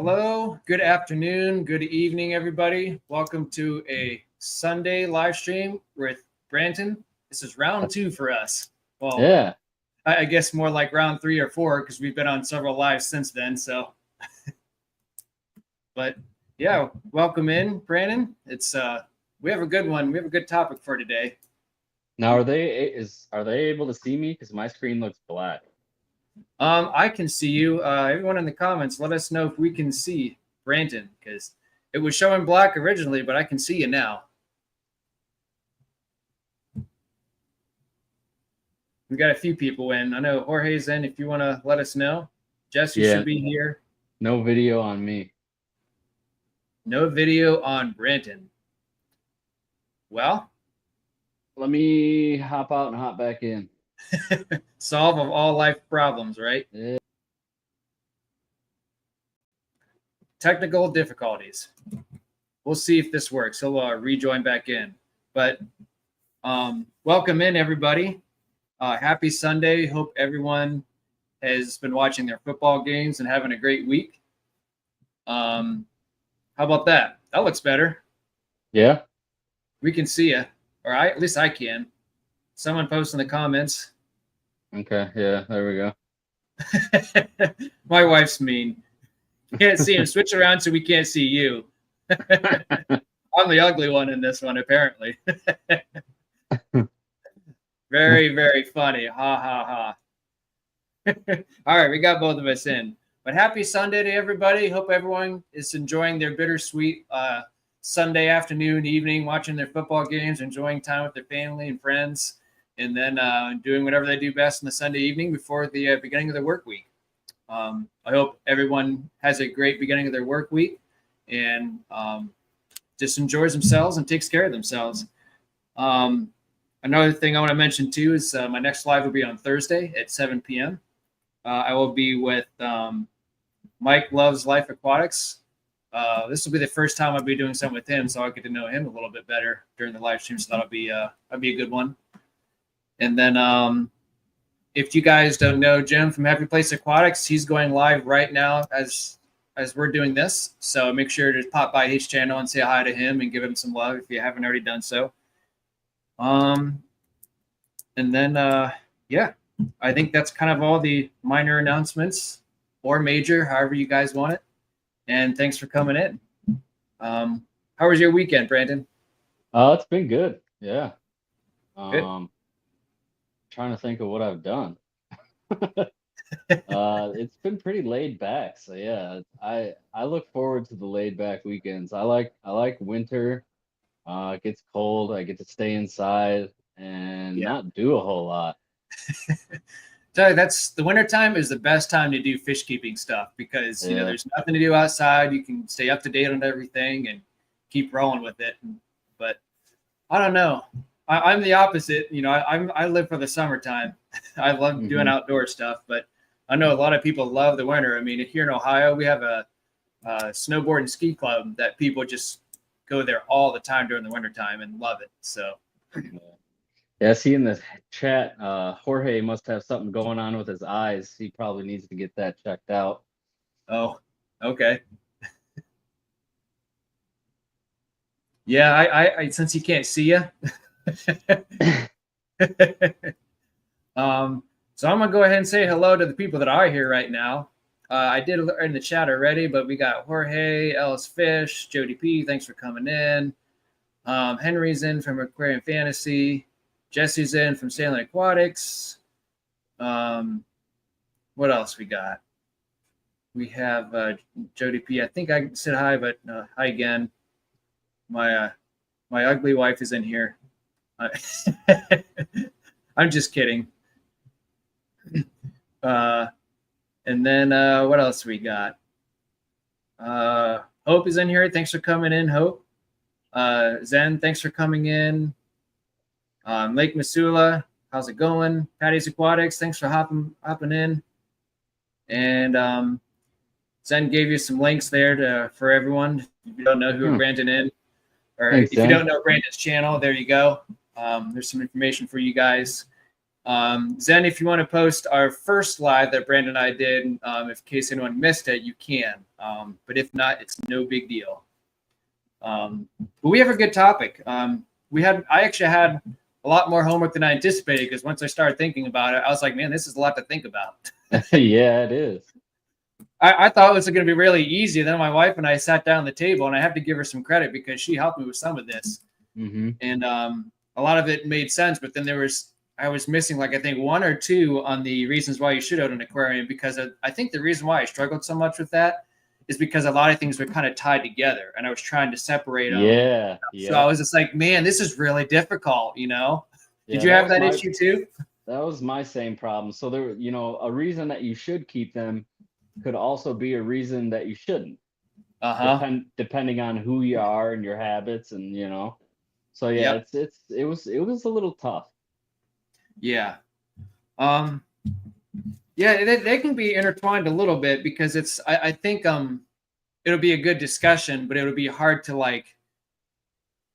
Hello, good afternoon, good evening, everybody. Welcome to a Sunday live stream with Branton. This is round 2 for us. Well, Yeah. I guess more like round 3 or 4 because we've been on several lives since then. So, but yeah, welcome in, Brandon. It's we have a good one. We have a good topic for today. Now, are they able to see me? Because my screen looks black. I can see you. Everyone in the comments, let us know if we can see Branton because it was showing black originally, but I can see you now. We got a few people in. I know Jorge's in. If you want to let us know, Jess, you should be here. No video on me. No video on Branton. Well, let me hop out and hop back in. Solve of all life problems, right? Yeah. Technical difficulties. We'll see if this works. He'll rejoin back in. But welcome in, everybody. Happy Sunday. Hope everyone has been watching their football games and having a great week. How about that? That looks better. Yeah. We can see you. Or at least I can. Someone post in the comments. Okay. Yeah, there we go. My wife's mean. Can't see him. Switch around so we can't see you. I'm the ugly one in this one, apparently. Very, very funny. Ha, ha, ha. All right, we got both of us in. But happy Sunday to everybody. Hope everyone is enjoying their bittersweet Sunday afternoon, evening, watching their football games, enjoying time with their family and friends, and then doing whatever they do best on the Sunday evening before the beginning of the work week. I hope everyone has a great beginning of their work week and just enjoys themselves and takes care of themselves. Another thing I want to mention too is my next live will be on Thursday at 7 p.m. I will be with Mike Loves Life Aquatics. This will be the first time I'll be doing something with him, so I'll get to know him a little bit better during the live stream. So that'll be a good one. And then if you guys don't know Jim from Happy Place Aquatics, he's going live right now as we're doing this. So make sure to pop by his channel and say hi to him and give him some love if you haven't already done so. And then yeah, I think that's kind of all the minor announcements or major, however you guys want it. And thanks for coming in. How was your weekend, Brandon? It's been good. Yeah. Good. Trying to think of what I've done. It's been pretty laid back. So yeah, I look forward to the laid back weekends. I like winter. It gets cold. I get to stay inside and not do a whole lot. Tell you, that's the winter time is the best time to do fish keeping stuff because you know there's nothing to do outside. You can stay up to date on everything and keep rolling with it. But I don't know. I'm the opposite. You know, I live for the summertime. I love doing outdoor stuff, but I know a lot of people love the winter. I mean, here in Ohio, we have a snowboard and ski club that people just go there all the time during the wintertime and love it. So. Yeah, see in the chat, Jorge must have something going on with his eyes. He probably needs to get that checked out. Oh, okay. Yeah, I since he can't see you. So I'm gonna go ahead and say hello to the people that are here right now. I did in the chat already, but we got Jorge, Ellis Fish, Jody P. Thanks for coming in. Henry's in from Aquarium Fantasy. Jesse's in from Sailing Aquatics. What else we got? We have Jody P. I think I said hi, but hi again. My ugly wife is in here. I'm just kidding. And then what else we got? Hope is in here. Thanks for coming in, Hope. Zen, thanks for coming in. Lake Missoula, how's it going? Patty's Aquatics, thanks for hopping in. And Zen gave you some links there for everyone. If you don't know who Brandon is, or Thanks, if you don't know Brandon's channel, there you go. There's some information for you guys. Zen, if you want to post our first live that Brandon and I did, in case anyone missed it, you can. But if not, it's no big deal. But we have a good topic. I actually had a lot more homework than I anticipated, because once I started thinking about it, I was like, man, this is a lot to think about. Yeah, it is. I thought it was going to be really easy. Then my wife and I sat down at the table, and I have to give her some credit because she helped me with some of this. Mm-hmm. And a lot of it made sense, but then I was missing, like, I think 1 or 2 on the reasons why you should own an aquarium, because I think the reason why I struggled so much with that is because a lot of things were kind of tied together, and I was trying to separate them. Yeah. So I was just like, man, this is really difficult, you know? Did Yeah, you have that issue too? That was my same problem. So there, a reason that you should keep them could also be a reason that you shouldn't. Depending on who you are and your habits, and So yeah, Yep. it was a little tough. Yeah. Yeah, they can be intertwined a little bit, because I think it'll be a good discussion, but it'll be hard to like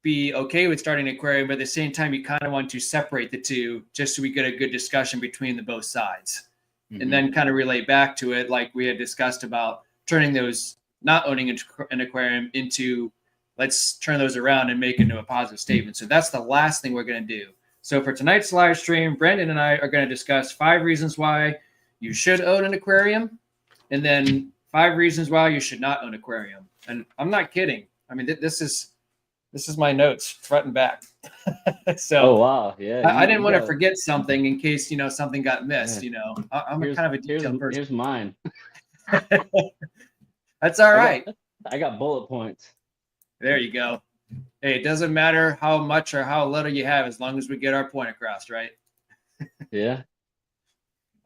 be okay with starting an aquarium, but at the same time you kind of want to separate the two just so we get a good discussion between the both sides. Mm-hmm. And then kind of relate back to it, like we had discussed about turning those not owning an aquarium into, let's turn those around and make it into a positive statement. So that's the last thing we're going to do. So for tonight's live stream, Brandon and I are going to discuss 5 reasons why you should own an aquarium, and then 5 reasons why you should not own an aquarium. And I'm not kidding. I mean, this is my notes front and back. So, oh wow, yeah. I didn't want to forget something in case something got missed. Yeah. I'm kind of a detailed person. Here's mine. That's all right. I got bullet points. There you go. Hey, it doesn't matter how much or how little you have, as long as we get our point across, right? Yeah.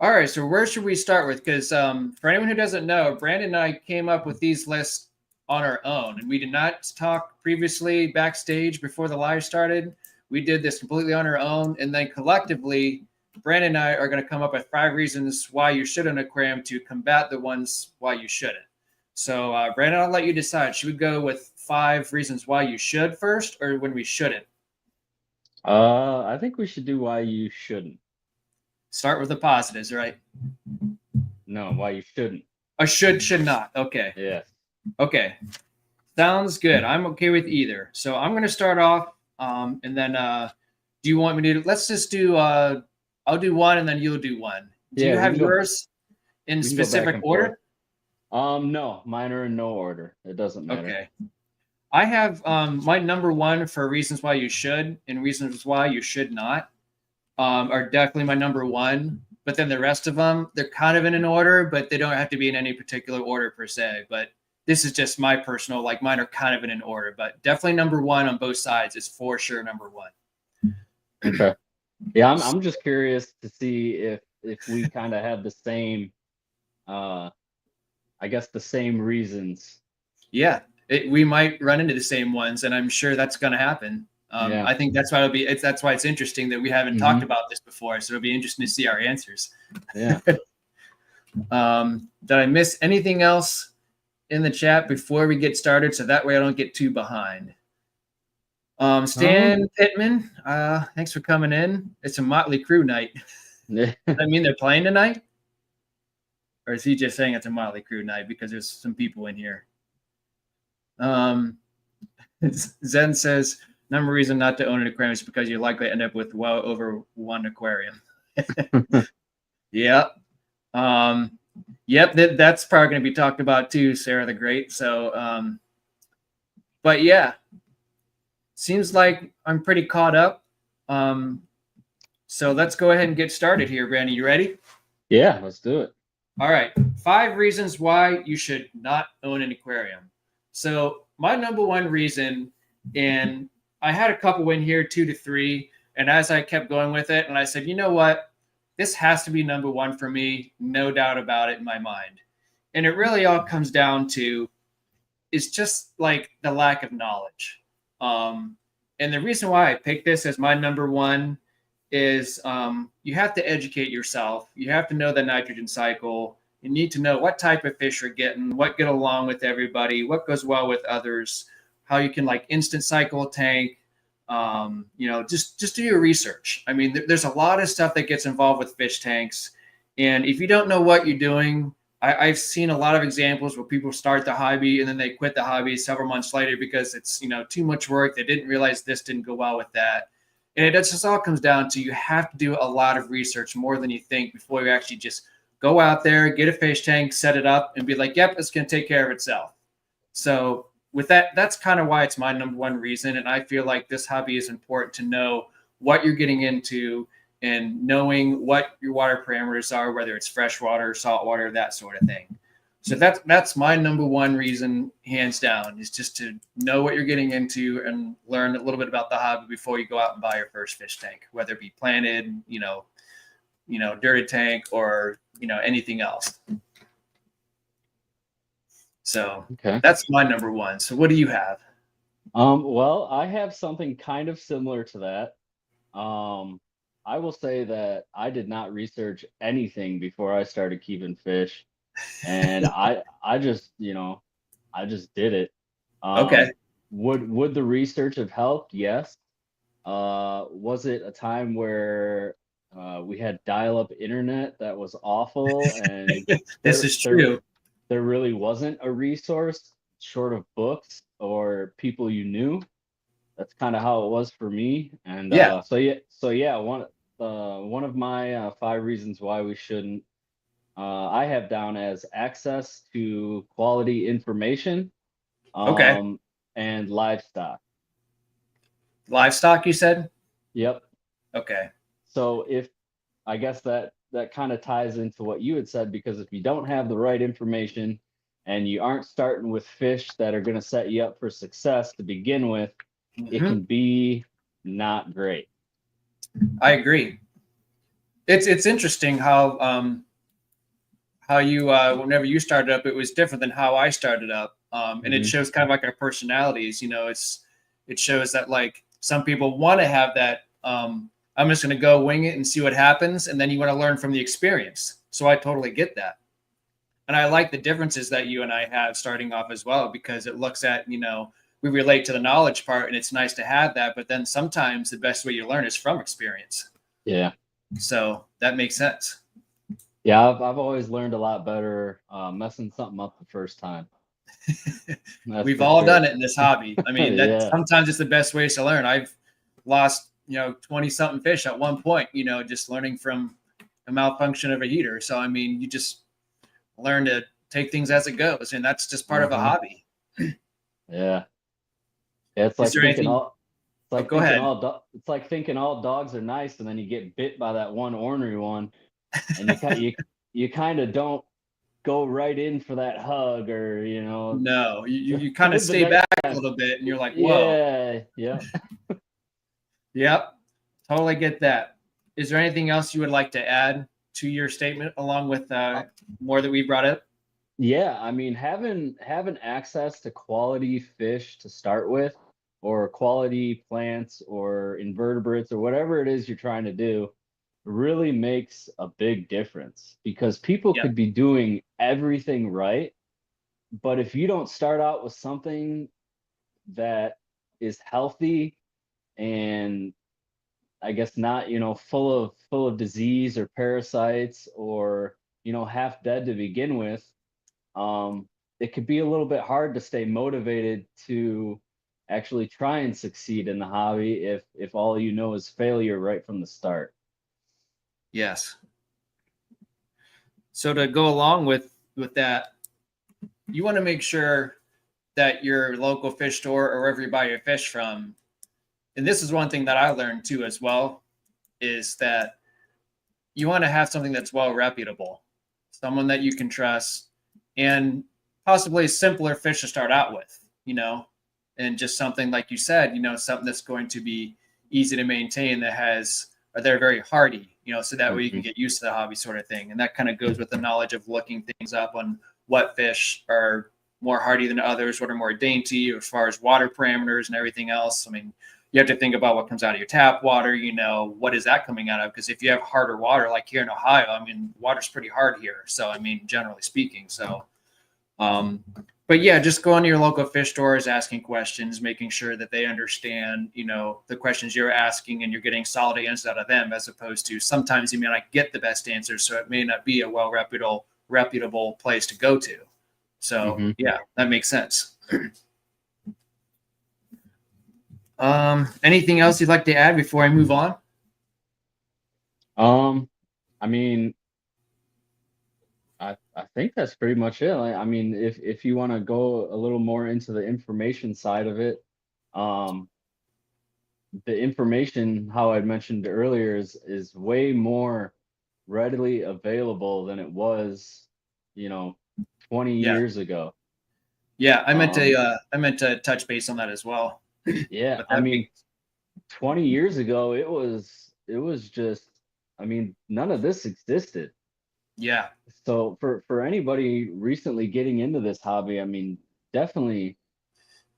All right. So where should we start with? Because for anyone who doesn't know, Brandon and I came up with these lists on our own, and we did not talk previously backstage before the live started. We did this completely on our own, and then collectively, Brandon and I are going to come up with 5 reasons why you should own an aquarium to combat the ones why you shouldn't. So, Brandon, I'll let you decide. Should we go with 5 reasons why you should first, or when we shouldn't? I think we should do why you shouldn't. Start with the positives, right? No, why you shouldn't. Should not. Okay. Yeah. Okay. Sounds good. I'm okay with either. So I'm going to start off, and then do you want me to? Let's just do. I'll do one, and then you'll do one. Do you have yours in specific order? No, mine are in no order. It doesn't matter. Okay. I have my number 1 for reasons why you should and reasons why you should not are definitely my number 1. But then the rest of them, they're kind of in an order, but they don't have to be in any particular order per se. But this is just my personal, like, mine are kind of in an order, but definitely number 1 on both sides is for sure number 1. Okay. Yeah, I'm just curious to see if we kind of have the same, I guess the same reasons. Yeah, we might run into the same ones, and I'm sure that's going to happen. Yeah. I think that's why that's why it's interesting that we haven't talked about this before. So it'll be interesting to see our answers. Yeah. Did I miss anything else in the chat before we get started, so that way I don't get too behind? Stan Pittman, thanks for coming in. It's a Motley Crue night. Does that mean they're playing tonight? Or is he just saying it's a Motley Crue night because there's some people in here? Zen says, number reason not to own an aquarium is because you likely end up with well over 1 aquarium. Yep. Yep, that's probably going to be talked about too, Sarah the Great. So, but yeah, seems like I'm pretty caught up. So let's go ahead and get started here, Brandon. You ready? Yeah, let's do it. All right. 5 reasons why you should not own an aquarium. So my number 1 reason, and I had a couple in here, 2 to 3, and as I kept going with it, and I said, you know what? This has to be number 1 for me, no doubt about it in my mind. And it really all comes down to is just like the lack of knowledge. And the reason why I picked this as my number 1 is you have to educate yourself. You have to know the nitrogen cycle. You need to know what type of fish you're getting, what get along with everybody, what goes well with others, how you can like instant cycle a tank, Just do your research. I mean, there's a lot of stuff that gets involved with fish tanks. And if you don't know what you're doing, I've seen a lot of examples where people start the hobby and then they quit the hobby several months later because it's, too much work. They didn't realize this didn't go well with that. And it just all comes down to you have to do a lot of research more than you think before you actually just go out there, get a fish tank, set it up, and be like, yep, it's going to take care of itself. So with that, that's kind of why it's my number one reason. And I feel like this hobby is important to know what you're getting into and knowing what your water parameters are, whether it's freshwater, saltwater, that sort of thing. So that's my number one reason, hands down, is just to know what you're getting into and learn a little bit about the hobby before you go out and buy your first fish tank, whether it be planted, dirted tank, or anything else. So Okay. that's my number one. So what do you have? Well, I have something kind of similar to that. I will say that I did not research anything before I started keeping fish, and I just did it. Okay. Would the research have helped? Yes. Was it a time where we had dial-up internet that was awful, and This is true. there really wasn't a resource short of books or people you knew? That's kind of how it was for me. And Yeah. one of my 5 reasons why we shouldn't, I have down as access to quality information, Okay. and livestock. Livestock, you said? Yep. Okay. So if I guess that kind of ties into what you had said, because if you don't have the right information and you aren't starting with fish that are going to set you up for success to begin with, it can be not great. I agree. It's interesting how you whenever you started up, it was different than how I started up. And it shows kind of like our personalities. It shows that like some people want to have that. I'm just going to go wing it and see what happens, and then you want to learn from the experience. So I totally get that, and I like the differences that you and I have starting off as well, because it looks at we relate to the knowledge part, and it's nice to have that. But then sometimes the best way you learn is from experience. Yeah. So that makes sense. Yeah, I've always learned a lot better messing something up the first time. We've all done it in this hobby. I mean, Yeah. sometimes it's the best ways to learn. I've lost 20 something fish at one point, just learning from a malfunction of a heater. So I mean, you just learn to take things as it goes, and that's just part of a hobby. Yeah. It's Is like there thinking anything? all it's like Go thinking ahead. it's like thinking all dogs are nice, and then you get bit by that one ornery one, and you kind of don't go right in for that hug, or No, you kind of the stay next back a time. little bit, and you're like, whoa. Yeah. Yep, totally get that. Is there anything else you would like to add to your statement, along with more that we brought up? Yeah, I mean, having access to quality fish to start with, or quality plants or invertebrates or whatever it is you're trying to do, really makes a big difference, because people Yep. could be doing everything right, but if you don't start out with something that is healthy and I guess not, full of disease or parasites, or half dead to begin with, it could be a little bit hard to stay motivated to actually try and succeed in the hobby if all you know is failure right from the start. Yes. So to go along with that, you want to make sure that your local fish store or wherever you buy your fish from, and this is one thing that I learned too as well, is that you want to have something that's well reputable, someone that you can trust, and possibly a simpler fish to start out with, and just something like you said, something that's going to be easy to maintain, or they're very hardy, so that way you can get used to the hobby sort of thing. And that kind of goes with the knowledge of looking things up on what fish are more hardy than others, what are more dainty as far as water parameters and everything else. I mean, you have to think about what comes out of your tap water, what is that coming out of? Because if you have harder water, like here in Ohio, I mean, water's pretty hard here. So, I mean, generally speaking. So, but yeah, just going to your local fish stores, asking questions, making sure that they understand, the questions you're asking and you're getting solid answers out of them, as opposed to sometimes you may not get the best answers. So it may not be a reputable place to go to. So Hmm. yeah, that makes sense. Anything else you'd like to add before I move on? I mean, I think that's pretty much it. I mean, if you want to go a little more into the information side of it, um, the information, how I mentioned earlier, is way more readily available than it was, you know, 20 Yeah. years ago. Yeah. Um, I meant to touch base on that as well. yeah, But I that mean, makes 20 years ago, it was just, I mean, none of this existed. yeah. So for anybody recently getting into this hobby, I mean, definitely,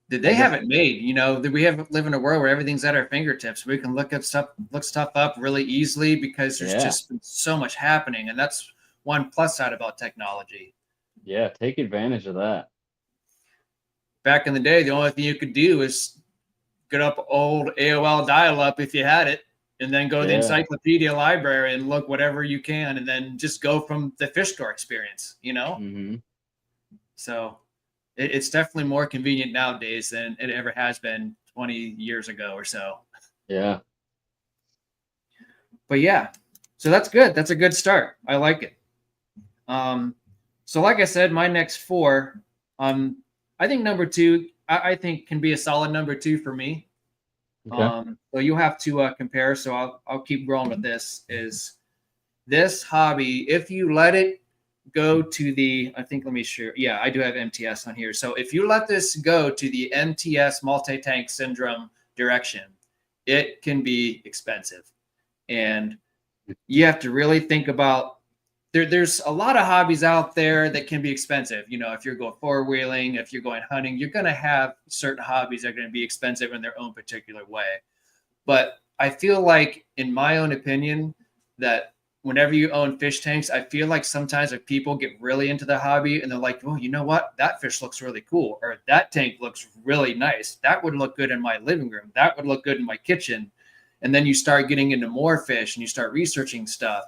They I have guess, it made, that we live in a world where everything's at our fingertips. We can look stuff up really easily because there's yeah, just been so much happening. And that's one plus side about technology. yeah, take advantage of that. Back in the day, the only thing you could do is get up old AOL dial up if you had it, and then go to the Yeah. encyclopedia library and look whatever you can, and then just go from the fish store experience. Hmm. So it's definitely more convenient nowadays than it ever has been 20 years ago or so. Yeah. But yeah, so that's good. That's a good start. I like it. Um, so like I said, my next four, I think number two, I think can be a solid number two for me. Okay. So you have to compare. So I'll keep going with this. Is this hobby, if you let it go to the, I think, let me share. Yeah, I do have MTS on here. So if you let this go to the MTS multi-tank syndrome direction, it can be expensive. And you have to really think about there's a lot of hobbies out there that can be expensive. If you're going four wheeling, if you're going hunting, you're going to have certain hobbies that are going to be expensive in their own particular way. But I feel like, in my own opinion, that whenever you own fish tanks, I feel like sometimes if people get really into the hobby and they're like, oh, you know what? That fish looks really cool. Or that tank looks really nice. That would look good in my living room. That would look good in my kitchen. And then you start getting into more fish and you start researching stuff.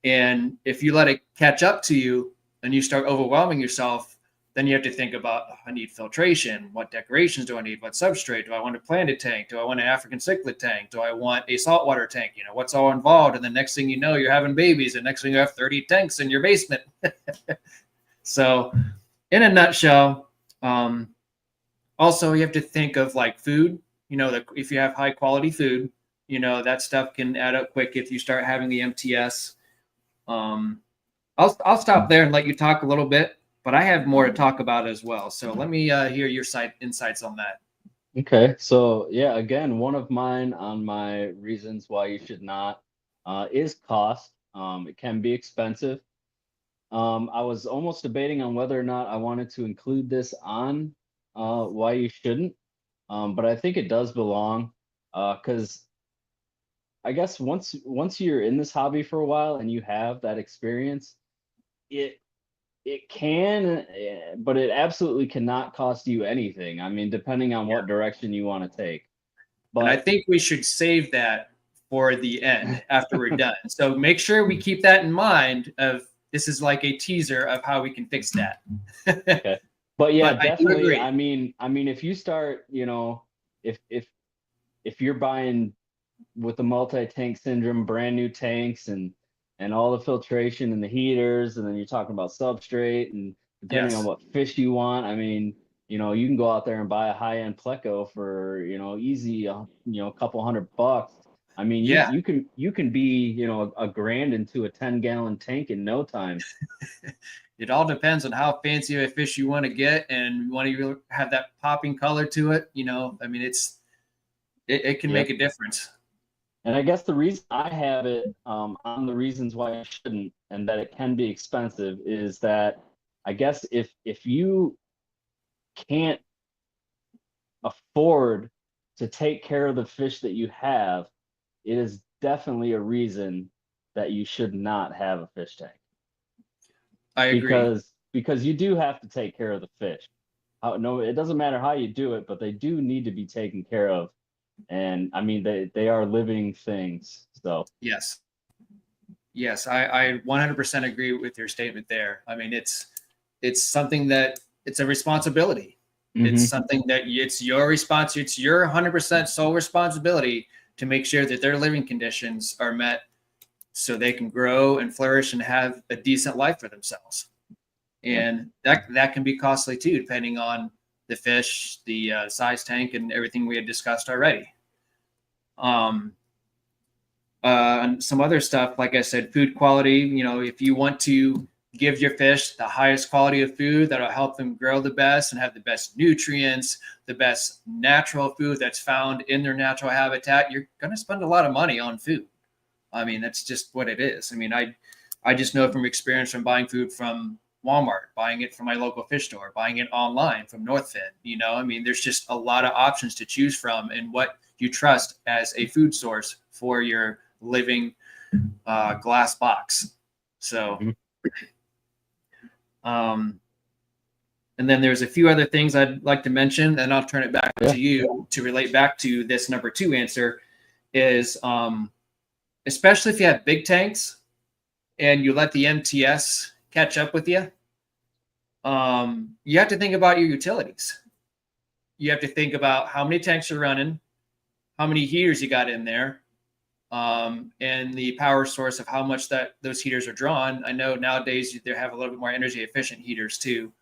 And if you let it catch up to you and you start overwhelming yourself, then you have to think about, oh, I need filtration. What decorations do I need? What substrate? Do I want a planted tank? Do I want an African cichlid tank? Do I want a saltwater tank? What's all involved? And the next thing you know, you're having babies. And next thing you have 30 tanks in your basement. So in a nutshell, also you have to think of like food. If you have high quality food, that stuff can add up quick if you start having the MTS. um, I'll stop there and let you talk a little bit, but I have more to talk about as well. So let me hear your insights on that. Okay. So yeah, again, one of mine on my reasons why you should not is cost. It can be expensive. I was almost debating on whether or not I wanted to include this on why you shouldn't. But I think it does belong because I guess once you're in this hobby for a while and you have that experience, it it can, but it absolutely cannot cost you anything. I mean, depending on Yeah. what direction you want to take. And I But think we should save that for the end after we're done. So make sure we keep that in mind of this is like a teaser of how we can fix that. okay. But yeah, But I do definitely. agree. I mean, if you start, if you're buying with the multi-tank syndrome, brand new tanks and all the filtration and the heaters, and then you're talking about substrate and depending on Yes. what fish you want. I mean, you can go out there and buy a high-end pleco for, easy, a couple $100. I mean, you Yeah. you can you can be, a grand into a 10-gallon tank in no time. It all depends on how fancy of a fish you want to get and you want to have that popping color to it. I mean, it can Yep. make a difference. And I guess the reason I have it on the reasons why you shouldn't and that it can be expensive is that I guess if you can't afford to take care of the fish that you have, it is definitely a reason that you should not have a fish tank. I agree. Because because you do have to take care of the fish. No, it doesn't matter how you do it, but they do need to be taken care of. And I mean, they are living things. So Yes. Yes, I 100% agree with your statement there. I mean, it's something that it's a responsibility. It's hmm something that it's your response. It's your 100% sole responsibility to make sure that their living conditions are met so they can grow and flourish and have a decent life for themselves. yeah, And that can be costly too, depending on the fish, the size tank, and everything we had discussed already. Um, and some other stuff, like I said, food quality. You know, if you want to give your fish the highest quality of food that'll help them grow the best and have the best nutrients, the best natural food that's found in their natural habitat, you're going to spend a lot of money on food. I mean, that's just what it is. I mean, I just know from experience from buying food from Walmart, buying it from my local fish store, buying it online from Northfin. You know, I mean, there's just a lot of options to choose from and what you trust as a food source for your living glass box. So, hmm um, and then there's a few other things I'd like to mention, and I'll turn it back yeah, to you to relate back to this number two answer is especially if you have big tanks and you let the MTS catch up with you, you have to think about your utilities. You have to think about how many tanks you're running, how many heaters you got in there, and the power source of how much that those heaters are drawn. I know nowadays they have a little bit more energy efficient heaters too,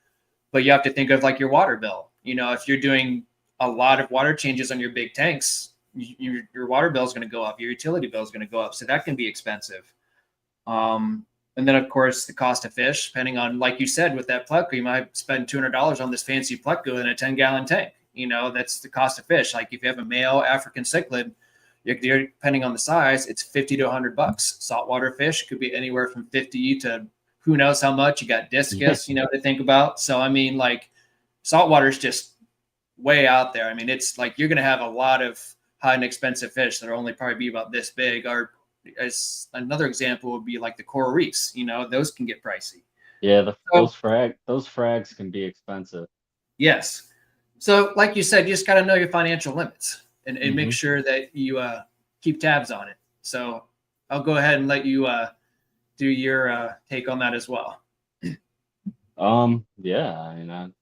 but you have to think of like your water bill. You know, if you're doing a lot of water changes on your big tanks, your water bill is going to go up, your utility bill is going to go up, so that can be expensive. And then of course the cost of fish, depending on, like you said, with that Pleco, you might spend $200 on this fancy Pleco in a 10-gallon tank. You know, that's the cost of fish. Like if you have a male African cichlid, you're depending on the size, it's 50 to $100. Saltwater fish could be anywhere from 50 to who knows how much. You got yeah, discus, you know, to think about. So I mean, like saltwater is just way out there. I mean, it's like you're going to have a lot of high and expensive fish that are only probably be about this big. Or as another example would be like the coral reefs. You know, those can get pricey. yeah. So Those frags can be expensive. yes. So like you said, you just got to know your financial limits and make hmm sure that you keep tabs on it. So I'll go ahead and let you do your take on that as well. Yeah, I mean,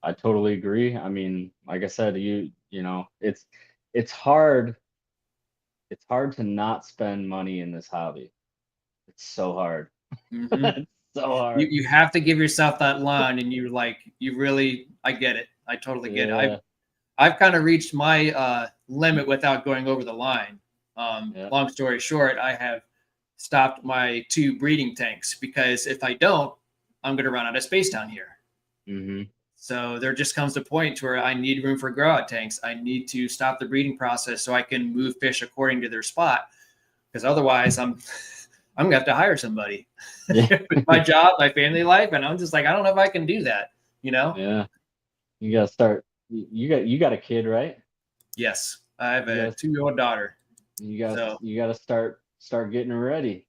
I totally agree. I mean, like I said, you know, it's hard. It's hard to not spend money in this hobby. It's so hard. Mm-hmm. It's so you hard. you have to give yourself that line, and you like you really. I get it. I totally get it. Yeah, I've kind of reached my limit without going over the line. yeah, Long story short, I have stopped my 2 breeding tanks because if I don't, I'm going to run out of space down here. hmm So there just comes a point where I need room for grow out tanks. I need to stop the breeding process so I can move fish according to their spot. Because otherwise, I'm gonna have to hire somebody yeah, with my job, my family life, and I'm just like I don't know if I can do that. You know? yeah. You gotta start. You got a kid, right? Yes, I have You a gotta 2-year-old daughter, so you gotta start getting her ready.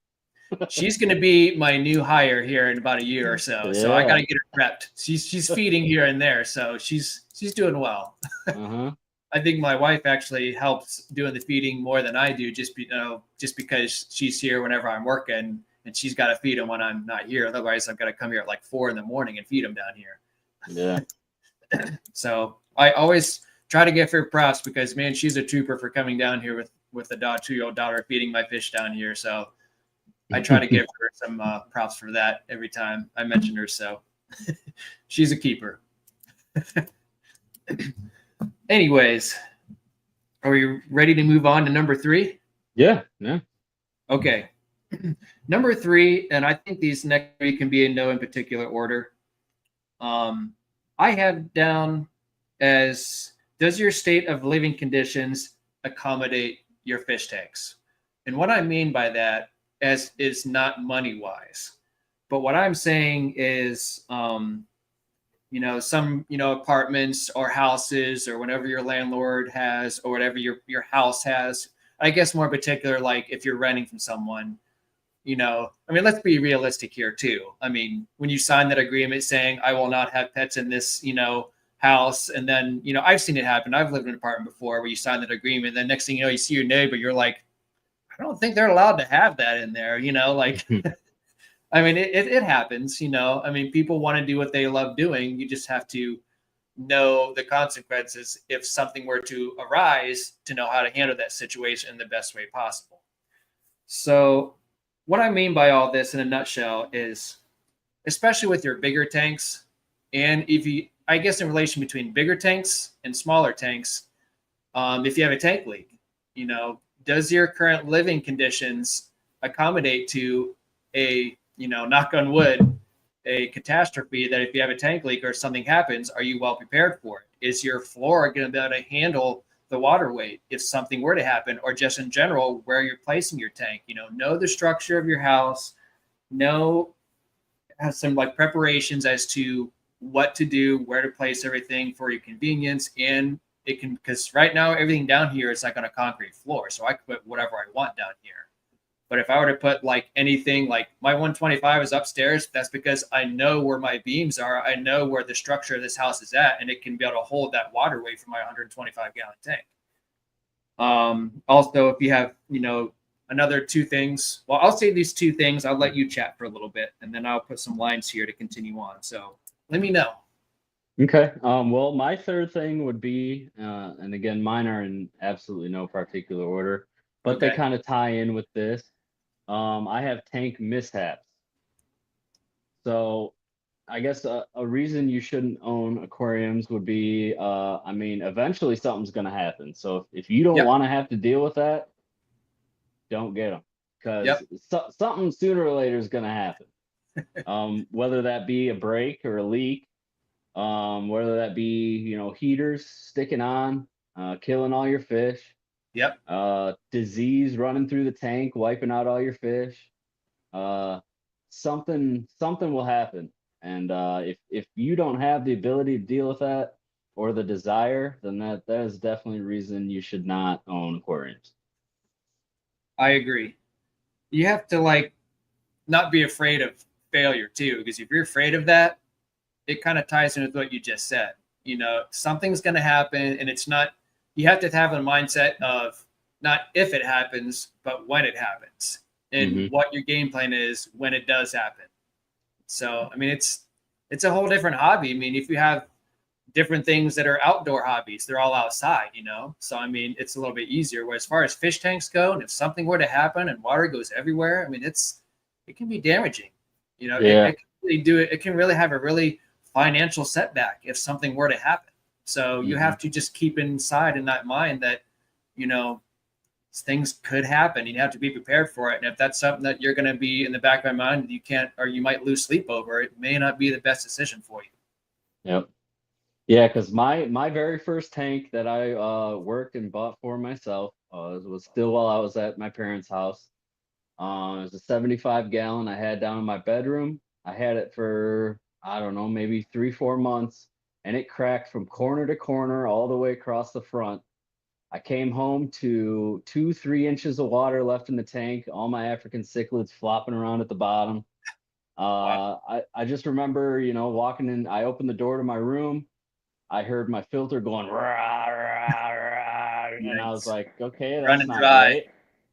she's going to be my new hire here in about a year or so. So I got Yeah. to get her prepped. She's feeding here and there, so she's doing well. Uh-huh. I think my wife actually helps doing the feeding more than I do, just because she's here whenever I'm working, and she's got to feed them when I'm not here. Otherwise, I've got to come here at like 4 a.m. and feed them down here. Yeah. So I always try to give her props because man, she's a trooper for coming down here with the 2-year-old daughter feeding my fish down here. So I try to give her some props for that every time I mention her. So she's a keeper. Anyways, are we ready to move on to number 3? Yeah. Yeah. Okay. Number 3, and I think these next 3 can be in no in particular order. I have down as does your state of living conditions accommodate your fish tanks? And what I mean by that as is not money wise, but what I'm saying is, some, apartments or houses or whatever your landlord has or whatever your house has. I guess more particular, like if you're renting from someone, I mean, let's be realistic here too. I mean, when you sign that agreement saying I will not have pets in this, house, and then, I've seen it happen. I've lived in an apartment before where you sign that agreement, then next thing you know, you see your neighbor, you're like, I don't think they're allowed to have that in there, like I mean, it happens, I mean, people want to do what they love doing. You just have to know the consequences if something were to arise, to know how to handle that situation in the best way possible. So, what I mean by all this in a nutshell is, especially with your bigger tanks, and if you, I guess, in relation between bigger tanks and smaller tanks, if you have a tank leak, does your current living conditions accommodate to a, knock on wood, a catastrophe that if you have a tank leak or something happens, are you well prepared for it? Is your floor going to be able to handle the water weight if something were to happen, or just in general where you're placing your tank? Know the structure of your house, know, have some like preparations as to what to do, where to place everything for your convenience. And it can, because right now everything down here is like on a concrete floor, so I can put whatever I want down here. But if I were to put like anything, like my 125 is upstairs, that's because I know where my beams are. I know where the structure of this house is at, and it can be able to hold that water weight for my 125-gallon tank. Also, if you have, another two things, well, I'll say these two things. I'll let you chat for a little bit, and then I'll put some lines here to continue on. So let me know. Okay. Well, my third thing would be, and again, mine are in absolutely no particular order, but they Okay. kind of tie in with this. I have tank mishaps. So I guess a reason you shouldn't own aquariums would be, I mean, eventually something's going to happen. So if you don't Yep. want to have to deal with that, don't get them, because Yep. something sooner or later is going to happen. Whether that be a break or a leak, whether that be, heaters sticking on, killing all your fish, Yep. disease running through the tank, wiping out all your fish. Uh, something will happen. And if you don't have the ability to deal with that or the desire, then that is definitely a reason you should not own aquariums. I agree. You have to like not be afraid of failure too, because if you're afraid of that, it kind of ties in with what you just said. Something's going to happen, and it's not. You have to have a mindset of not if it happens, but when it happens, and Hmm. what your game plan is when it does happen. So, I mean, it's a whole different hobby. I mean, if you have different things that are outdoor hobbies, they're all outside. So, I mean, it's a little bit easier. Where as far as fish tanks go, and if something were to happen and water goes everywhere, I mean, it can be damaging. Yeah. It can really do it. It can really have a really financial setback if something were to happen. So you Hmm. have to just keep inside in that mind that, you know, things could happen. You have to be prepared for it. And if that's something that you're going to be in the back of my mind, you can't, or you might lose sleep over, it may not be the best decision for you. Yep. Yeah, because my very first tank that I worked and bought for myself was still while I was at my parents' house. It was a 75 gallon I had down in my bedroom. I had it for, I don't know, maybe 3, 4 months, and it cracked from corner to corner all the way across the front. I came home to 2, 3 inches of water left in the tank, all my African cichlids flopping around at the bottom. Wow. I just remember, walking in, I opened the door to my room. I heard my filter going rah, rah, rah, and I was Yikes. like, okay, that's Running not dry. great.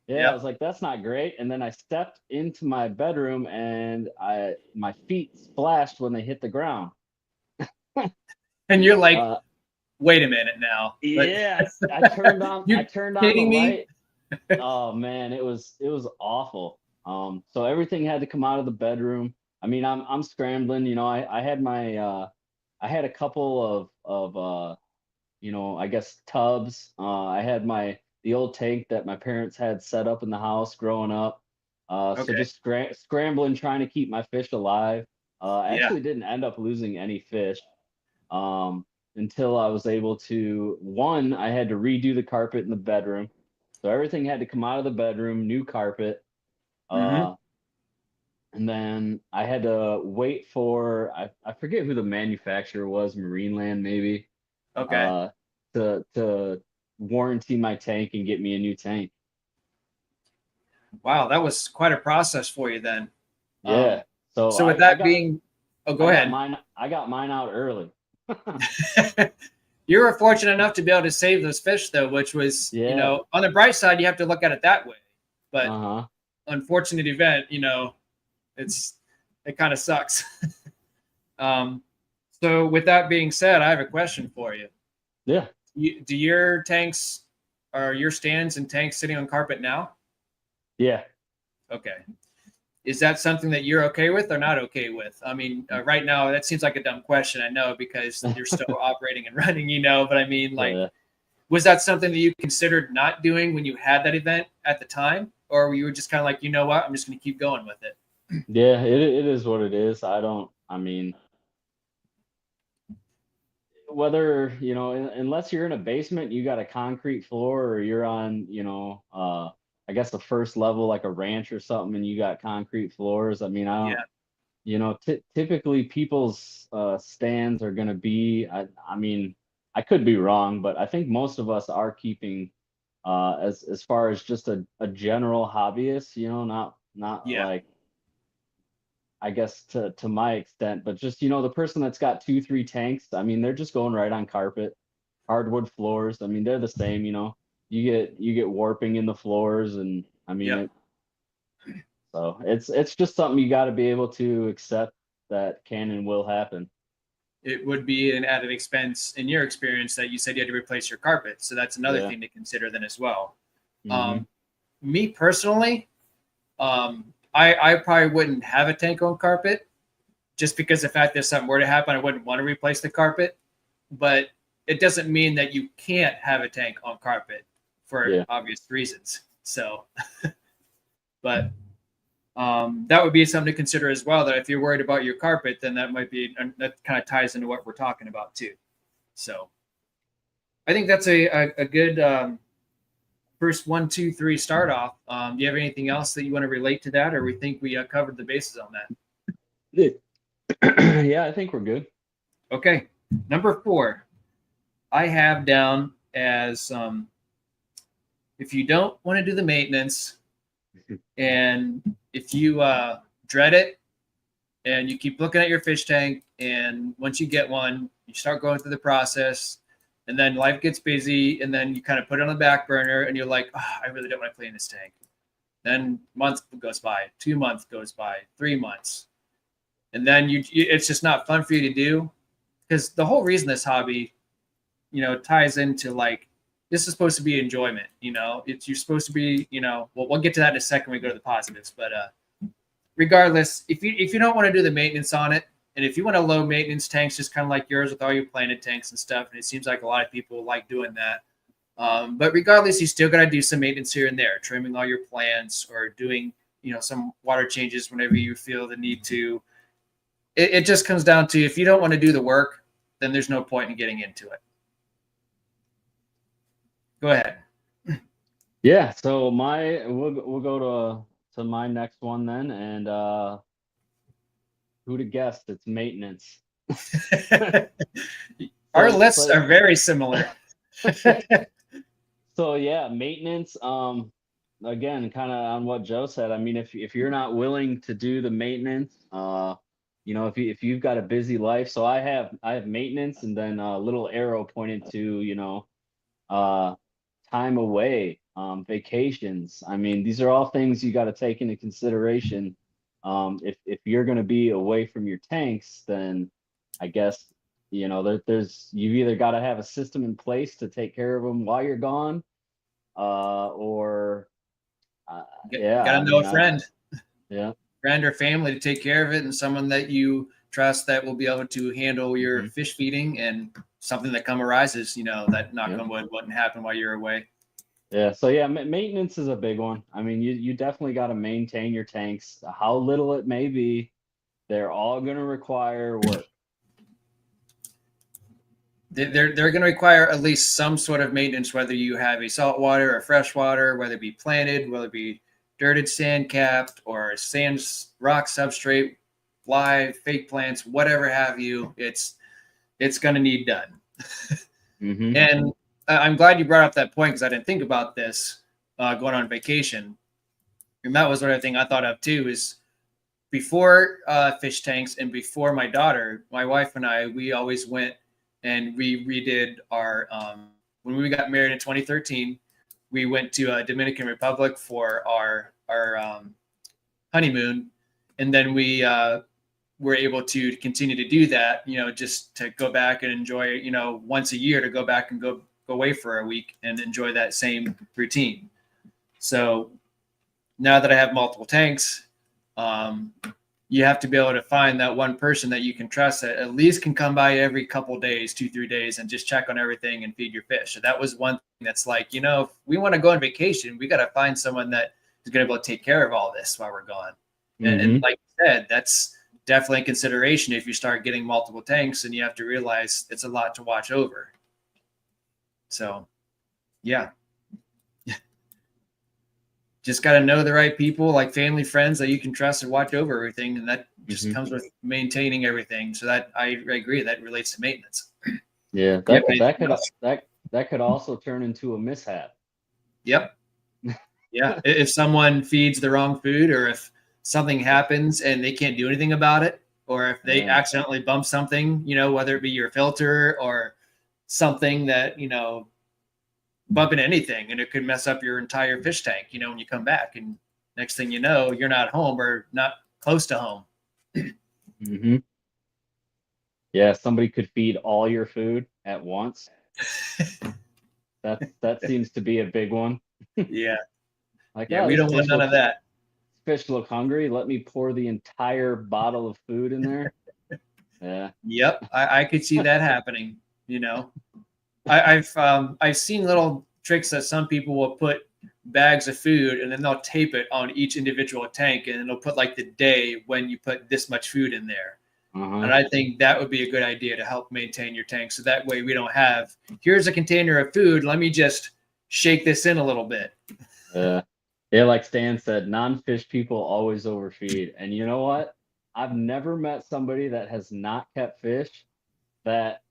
Yeah, I Yep. was like, that's not great. And then I stepped into my bedroom and my feet splashed when they hit the ground. And you're like, Uh, wait a minute now. Like, yeah, I you turned on the kidding me? light. Oh man, it was awful. So everything had to come out of the bedroom. I mean, I'm scrambling. I had I had a couple of I guess tubs. I had the old tank that my parents had set up in the house growing up. So Okay. just scrambling, trying to keep my fish alive. I Yeah. actually didn't end up losing any fish um, until I was able to. One, I had to redo the carpet in the bedroom, so everything had to come out of the bedroom, new carpet. Mm-hmm. Uh, and then I had to wait for I forget who the manufacturer was, Marineland maybe, Okay. uh, to warranty my tank and get me a new tank. Wow, that was quite a process for you then. Yeah. So So with I that got being, oh, go I got ahead. mine. I got mine out early. You were fortunate enough to be able to save those fish, though, which was, Yeah. on the bright side, you have to look at it that way. But Uh-huh. unfortunate event, it kind of sucks. um, so with that being said, I have a question for you. Yeah. Do your tanks, are your stands and tanks sitting on carpet now? Yeah. Okay. Is that something that you're okay with or not okay with? I mean, right now that seems like a dumb question, I know, because you're still operating and running, but I mean, like, Yeah. was that something that you considered not doing when you had that event at the time? Or were you just kind of like, you know what, I'm just going to keep going with it? Yeah, it is what it is. I mean, whether, unless you're in a basement, you got a concrete floor, or you're on, I guess the first level, like a ranch or something, and you got concrete floors. I mean, I don't, Yeah. typically people's stands are going to be, I mean, I could be wrong, but I think most of us are keeping, as far as just a general hobbyist, not Yeah. like, I guess to my extent, but just, the person that's got 2, 3 tanks, I mean, they're just going right on carpet, hardwood floors. I mean, they're the same, you get warping in the floors, and I mean Yep. it. So it's just something you got to be able to accept that can and will happen. It would be an added expense in your experience that you said you had to replace your carpet. So that's another Yeah. thing to consider then as well. Hmm. Um, Me personally, I probably wouldn't have a tank on carpet just because the fact that if something were to happen, I wouldn't want to replace the carpet. But it doesn't mean that you can't have a tank on carpet for Yeah. obvious reasons. So, but that would be something to consider as well. That if you're worried about your carpet, then that might be, and that kind of ties into what we're talking about too. So, I think that's a good first 1, 2, 3 start off. Do you have anything else that you want to relate to that, or we think we covered the bases on that? Yeah. Yeah, I think we're good. Okay, number 4, I have down as if you don't want to do the maintenance, and if you dread it, and you keep looking at your fish tank, and once you get one, you start going through the process, and then life gets busy, and then you kind of put it on the back burner, and you're like, oh, I really don't want to clean this tank. Then month goes by, 2 months goes by, 3 months, and then it's just not fun for you to do, because the whole reason this hobby, ties into like, this is supposed to be enjoyment. You're supposed to be, well, we'll get to that in a second when we go to the positives, but regardless, if you don't want to do the maintenance on it, and if you want a low maintenance tanks, just kind of like yours with all your planted tanks and stuff, and it seems like a lot of people like doing that. But regardless, you still got to do some maintenance here and there, trimming all your plants or doing, some water changes whenever you feel the need to. It just comes down to, if you don't want to do the work, then there's no point in getting into it. Go ahead. Yeah, so we'll go to my next one then, and who'd have guessed it's maintenance. Our So lists so are very similar. so yeah, maintenance. Again, kind of on what Joe said. I mean, if you're not willing to do the maintenance, if you've got a busy life, so I have maintenance, and then a little arrow pointed to, uh, time away, vacations. I mean, these are all things you got to take into consideration. If you're going to be away from your tanks, then I guess, you've either got to have a system in place to take care of them while you're gone, or yeah, Got I to know mean, a yeah. friend or family to take care of it, and someone that you trust that will be able to handle your Hmm. fish feeding and something that come arises, that knock Yeah. on wood wouldn't happen while you're away. Yeah, so yeah, maintenance is a big one. I mean, you definitely got to maintain your tanks, how little it may be. They're all going to require work. They're going to require at least some sort of maintenance, whether you have a saltwater or freshwater, whether it be planted, whether it be dirted sand capped or sand rock substrate, live fake plants, whatever have you. It's going to need done. Hmm. And I'm glad you brought up that point, because I didn't think about this going on vacation. And that was another thing I thought of too, is before fish tanks and before my daughter, my wife and I, we always went and we redid our, when we got married in 2013, we went to Dominican Republic for our honeymoon. And then we were able to continue to do that, just to go back and enjoy, once a year to go back and go away for a week and enjoy that same routine. So now that I have multiple tanks, you have to be able to find that one person that you can trust that at least can come by every couple days, 2-3 days, and just check on everything and feed your fish. So that was one thing that's like, if we want to go on vacation, we got to find someone that is going to be able to take care of all this while we're gone. And like you said, that's definitely a consideration if you start getting multiple tanks, and you have to realize it's a lot to watch over. So, yeah. Just got to know the right people, like family, friends that you can trust and watch over everything. And that just comes with maintaining everything. So that I agree, that relates to maintenance. Yeah. That could also turn into a mishap. Yep. Yeah. If someone feeds the wrong food, or if something happens and they can't do anything about it, or if they accidentally bump something, whether it be your filter or something that, bumping anything, and it could mess up your entire fish tank, when you come back, and next thing you know, you're not home or not close to home. Yeah, somebody could feed all your food at once. That seems to be a big one. Yeah. Like, yeah, we don't want none of that. Fish look hungry. Let me pour the entire bottle of food in there. Yeah. Yep, I could see that happening. I've seen little tricks that some people will put bags of food and then they'll tape it on each individual tank, and they'll put like the day when you put this much food in there. And I think that would be a good idea to help maintain your tank. So that way we don't have, here's a container of food, let me just shake this in a little bit. Yeah, like Stan said, non-fish people always overfeed. And you know what? I've never met somebody that has not kept fish that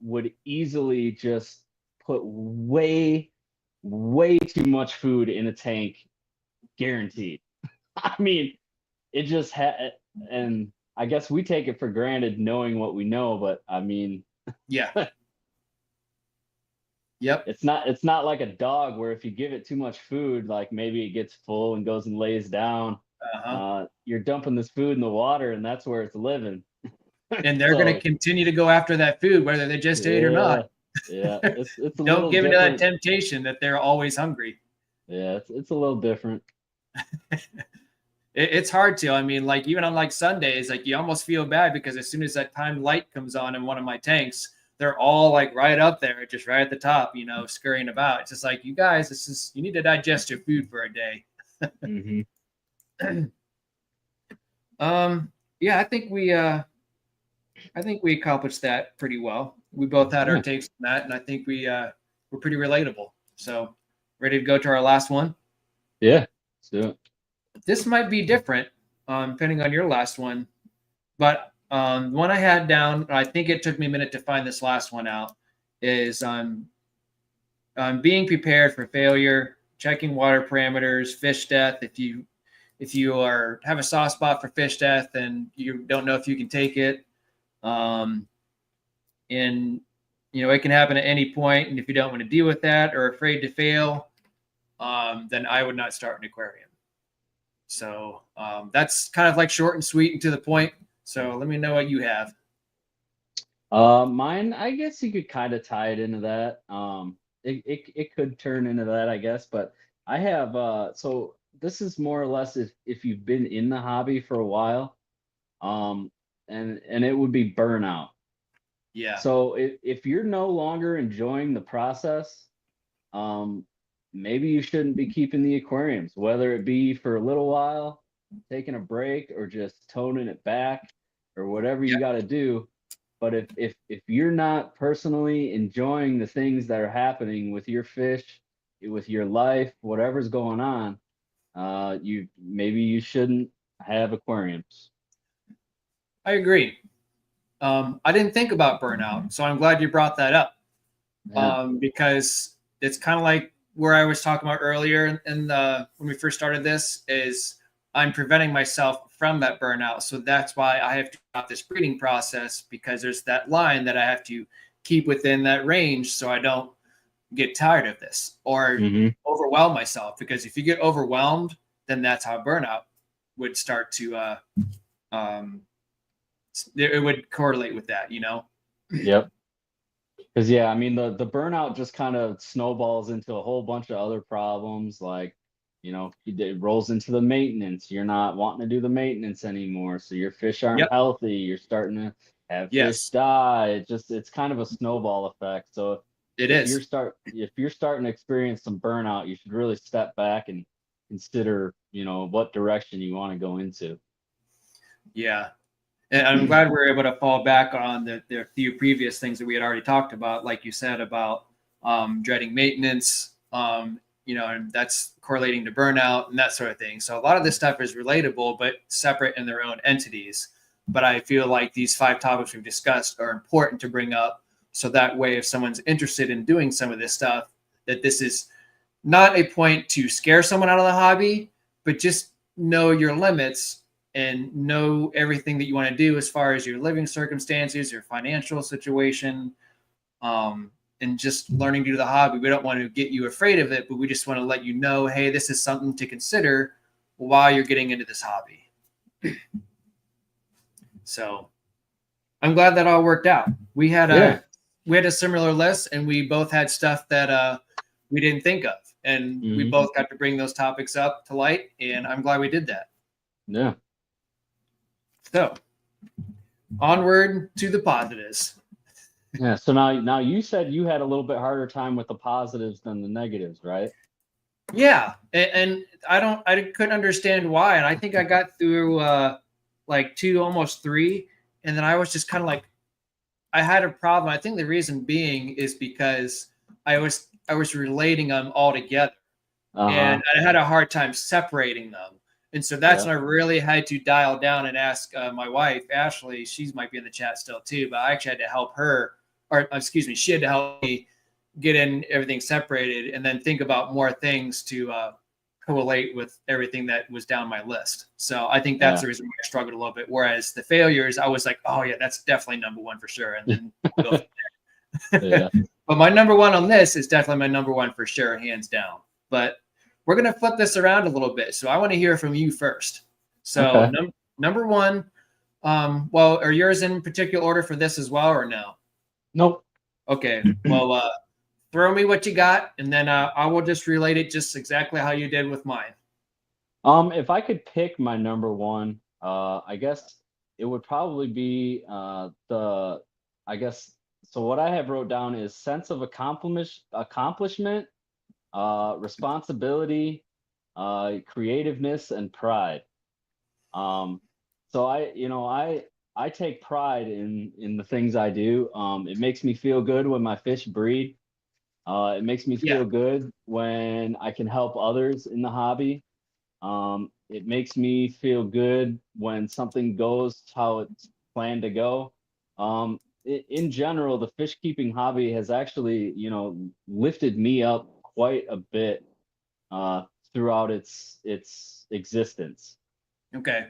would easily just put way too much food in a tank, guaranteed. I mean, it just had, and I guess we take it for granted knowing what we know, but I mean, yeah. Yep. It's not like a dog where if you give it too much food, like maybe it gets full and goes and lays down. You're dumping this food in the water, and that's where it's living. And they're going to continue to go after that food, whether they just ate or not. Yeah, it's a Don't give into that temptation that they're always hungry. Yeah, it's a little different. It's hard to. I mean, like even on like Sundays, like you almost feel bad because as soon as that timed light comes on in one of my tanks, they're all like right up there, just right at the top, scurrying about. It's just like, you guys, you need to digest your food for a day. Yeah, I think we accomplished that pretty well. We both had our takes on that, and I think we're pretty relatable. So, ready to go to our last one? Yeah, let's do it. This might be different, depending on your last one, but one I had down, I think it took me a minute to find this last one out, is being prepared for failure, checking water parameters, fish death. If you have a soft spot for fish death and you don't know if you can take it, and it can happen at any point. And if you don't want to deal with that or afraid to fail, then I would not start an aquarium. So that's kind of like short and sweet and to the point. So let me know what you have. Mine, I guess you could kind of tie it into that. It could turn into that, I guess. But I have so this is more or less if you've been in the hobby for a while, and it would be burnout. Yeah. So if you're no longer enjoying the process, maybe you shouldn't be keeping the aquariums, whether it be for a little while, taking a break, or just toning it back, or whatever you got to do. But if you're not personally enjoying the things that are happening with your fish, with your life, whatever's going on, you shouldn't have aquariums. I agree. I didn't think about burnout, so I'm glad you brought that up. Because it's kind of like where I was talking about earlier in the when we first started this is I'm preventing myself from that burnout. So that's why I have to stop this breeding process, because there's that line that I have to keep within that range so I don't get tired of this or overwhelm myself. Because if you get overwhelmed, then that's how burnout would start to it would correlate with that, you know? Yep. Because yeah, I mean the burnout just kind of snowballs into a whole bunch of other problems, like it rolls into the maintenance. You're not wanting to do the maintenance anymore, so your fish aren't Yep. healthy. You're starting to have fish Yes, die. It's kind of a snowball effect. So it if is. if you're starting to experience some burnout, you should really step back and consider what direction you want to go into. Yeah. And I'm glad we were able to fall back on the few previous things that we had already talked about, like you said, about dreading maintenance, and that's correlating to burnout and that sort of thing. So a lot of this stuff is relatable, but separate in their own entities. But I feel like these 5 topics we've discussed are important to bring up. So that way, if someone's interested in doing some of this stuff, that this is not a point to scare someone out of the hobby, but just know your limits and know everything that you want to do as far as your living circumstances, your financial situation, and just learning to do the hobby. We don't want to get you afraid of it, but we just want to let you know, hey, this is something to consider while you're getting into this hobby. So I'm glad that all worked out. We had a similar list, and we both had stuff that we didn't think of, and we both got to bring those topics up to light, and I'm glad we did that. Yeah. So onward to the positives. Yeah. So now you said you had a little bit harder time with the positives than the negatives, right? Yeah, and I couldn't understand why, and I think I got through like 2, almost 3, and then I was just kind of like, I had a problem. I think the reason being is because I was relating them all together, and I had a hard time separating them. And so that's when I really had to dial down and ask my wife, Ashley. She might be in the chat still too, but I actually had to help her, or excuse me, she had to help me get in everything separated and then think about more things to correlate with everything that was down my list. So I think that's the reason why I struggled a little bit. Whereas the failures, I was like, oh yeah, that's definitely number 1 for sure. And then we'll go from there. But my number 1 on this is definitely my number 1 for sure, hands down. But we're going to flip this around a little bit. So I want to hear from you first. So number 1, well, are yours in particular order for this as well, or no? Nope. Okay. Well, throw me what you got, and then I will just relate it just exactly how you did with mine. If I could pick my number 1, I guess it would probably be so what I have wrote down is sense of accomplishment, responsibility, creativeness, and pride. So I take pride in the things I do. It makes me feel good when my fish breed. It makes me feel good when I can help others in the hobby. It makes me feel good when something goes how it's planned to go. In general, the fish keeping hobby has actually, lifted me up quite a bit throughout its existence. Okay.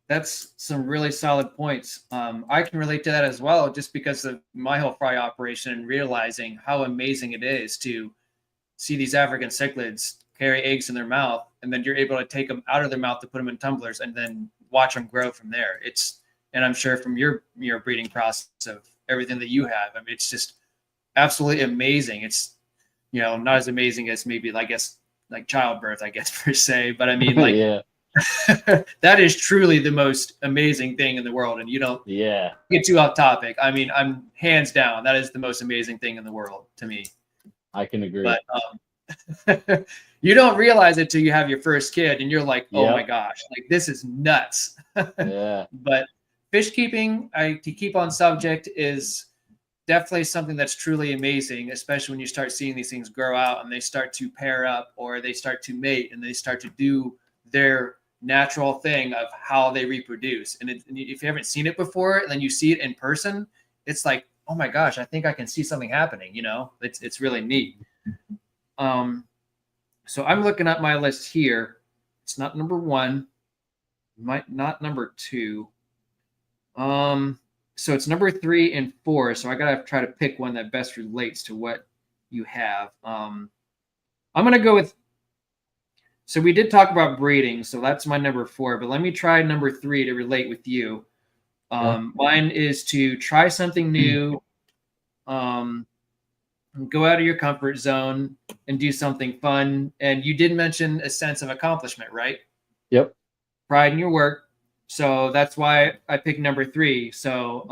That's some really solid points. I can relate to that as well, just because of my whole fry operation and realizing how amazing it is to see these African cichlids carry eggs in their mouth, and then you're able to take them out of their mouth to put them in tumblers and then watch them grow from there. And I'm sure from your breeding process of everything that you have, I mean, it's just absolutely amazing. It's, not as amazing as maybe, I guess, like childbirth, I guess, per se, but I mean, like, that is truly the most amazing thing in the world. And you don't get too off topic. I mean, I'm hands down, that is the most amazing thing in the world to me. I can agree. But you don't realize it till you have your first kid and you're like, oh my gosh, like this is nuts. But fish keeping, to keep on subject, is definitely something that's truly amazing, especially when you start seeing these things grow out and they start to pair up or they start to mate and they start to do their natural thing of how they reproduce. And if you haven't seen it before and then you see it in person, it's like, oh my gosh, I think I can see something happening. It's really neat. So I'm looking at my list here. It's not number one, might not number two. So it's number 3 and 4. So I gotta try to pick one that best relates to what you have. I'm gonna go with. So we did talk about breeding, so that's my number 4. But let me try number 3 to relate with you. Mine is to try something new. Go out of your comfort zone and do something fun. And you did mention a sense of accomplishment, right? Yep. Pride in your work. So that's why I picked number 3. So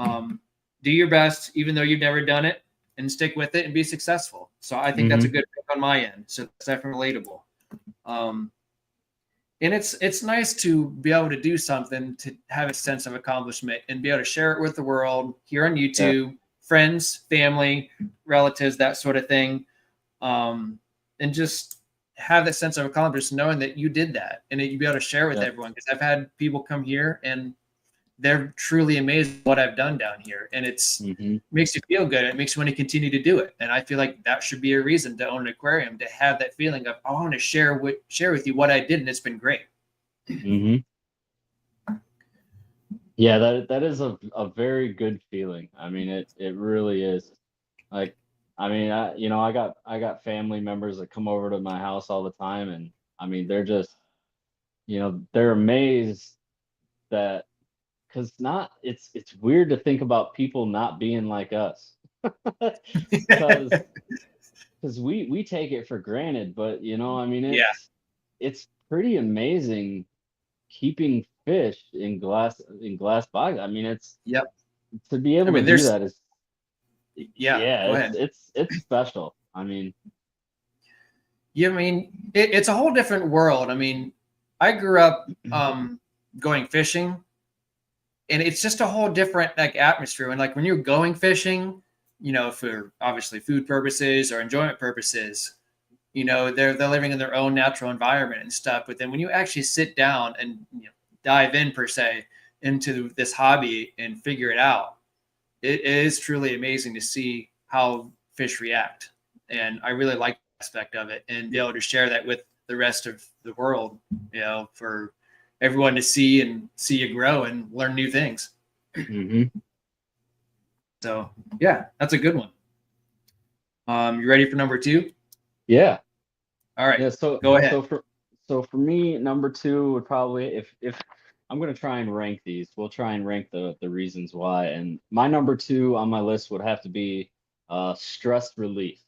do your best, even though you've never done it, and stick with it and be successful. So I think that's a good pick on my end. So that's definitely relatable. And it's nice to be able to do something, to have a sense of accomplishment and be able to share it with the world here on YouTube, friends, family, relatives, that sort of thing. And just have that sense of accomplishment, knowing that you did that and that you'd be able to share with everyone. Because I've had people come here and they're truly amazed at what I've done down here. And it's makes you feel good. It makes you want to continue to do it. And I feel like that should be a reason to own an aquarium, to have that feeling of, I want to share with you what I did, and it's been great. Yeah, that is a very good feeling. I mean, it really is. Like, I mean, I got family members that come over to my house all the time, and I mean, they're just, they're amazed that, because it's weird to think about people not being like us, because we take it for granted, but I mean, it's pretty amazing keeping fish in glass box. I mean, it's to be able to do that is go ahead. It's special. I mean, I mean, it's a whole different world. I mean, I grew up going fishing, and it's just a whole different atmosphere. And when you're going fishing, for obviously food purposes or enjoyment purposes, they're living in their own natural environment and stuff. But then when you actually sit down and dive in per se into this hobby and figure it out, it is truly amazing to see how fish react. And I really like that aspect of it, and be able to share that with the rest of the world, for everyone to see you grow and learn new things. So yeah, that's a good one. You ready for number 2? Yeah. All right. Yeah. So go ahead. So for me, number 2 would probably, if I'm going to try and rank these, we'll try and rank the reasons why. And my number 2 on my list would have to be stress relief.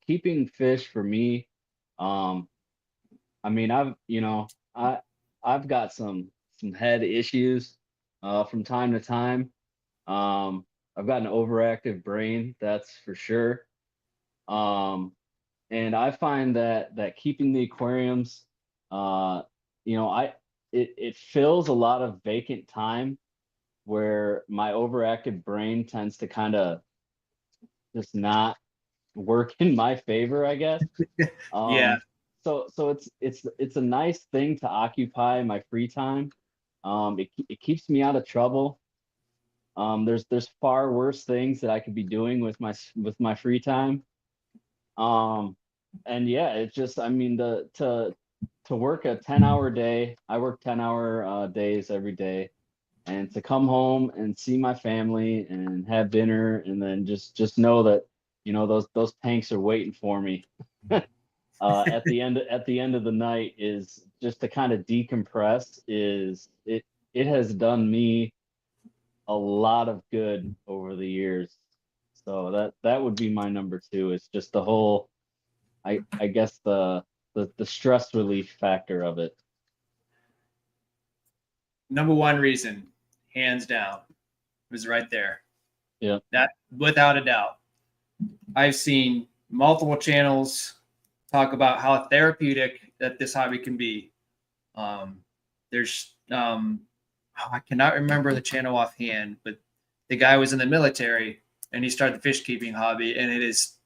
Keeping fish for me, I mean, I've got some head issues from time to time. I've got an overactive brain, that's for sure. And I find that keeping the aquariums, it fills a lot of vacant time where my overactive brain tends to kind of just not work in my favor, I guess. So it's a nice thing to occupy my free time. It keeps me out of trouble. There's far worse things that I could be doing with my free time. And yeah, it's just, I mean, to work a 10-hour day, I work 10-hour days every day, and to come home and see my family and have dinner, and then just know that those tanks are waiting for me at the end of the night, is just to kind of decompress. It has done me a lot of good over the years. So that would be my number 2. It's just the whole, I guess the stress relief factor of it. Number 1 reason, hands down, was right there. Yeah. That, without a doubt. I've seen multiple channels talk about how therapeutic that this hobby can be. There's I cannot remember the channel offhand, but the guy was in the military and he started the fish keeping hobby, and it is,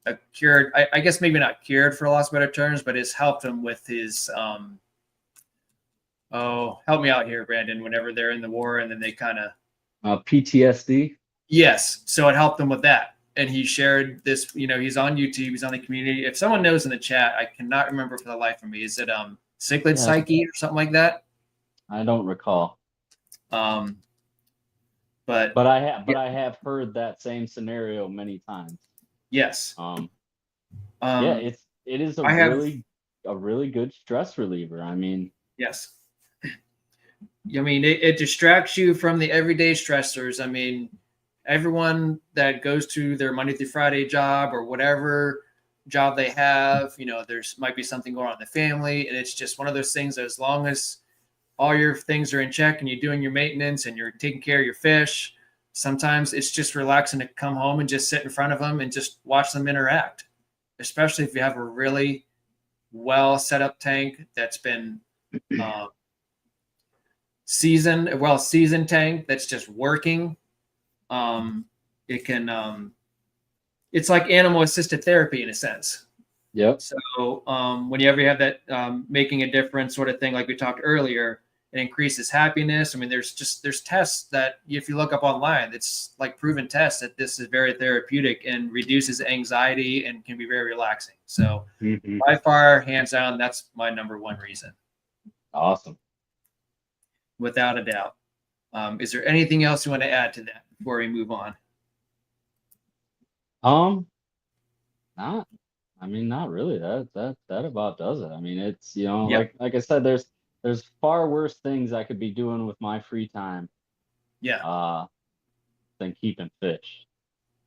a cured, I guess maybe not cured for lots of better terms, but it's helped him with his, help me out here, Brandon, whenever they're in the war and then they kind of. PTSD? Yes. So it helped him with that. and he shared this. He's on YouTube. He's on the community. If someone knows in the chat, I cannot remember for the life of me. Is it Cichlid Yeah. Psyche or something like that? I don't recall. But I have heard that same scenario many times. yes. Yeah, it is a really good stress reliever. I mean, yes. I mean, it distracts you from the everyday stressors. I mean, everyone that goes to their Monday through Friday job or whatever job they have, there's might be something going on in the family, and it's just one of those things that as long as all your things are in check and you're doing your maintenance and you're taking care of your fish, sometimes it's just relaxing to come home and just sit in front of them and just watch them interact, especially if you have a really well set up tank that's been seasoned tank that's just working. It can it's like animal assisted therapy in a sense. Yep. So whenever you have that making a difference sort of thing, like we talked earlier, it increases happiness. I mean, there's tests that if you look up online, it's like proven tests that this is very therapeutic and reduces anxiety and can be very relaxing. So by far, hands down, that's my number one reason. Awesome. Without a doubt. Is there anything else you want to add to that before we move on? Not really. That about does it. I mean, it's Yep. like I said, there's far worse things I could be doing with my free time. Yeah. Than keeping fish.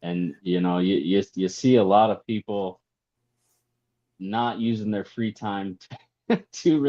And you see a lot of people not using their free time too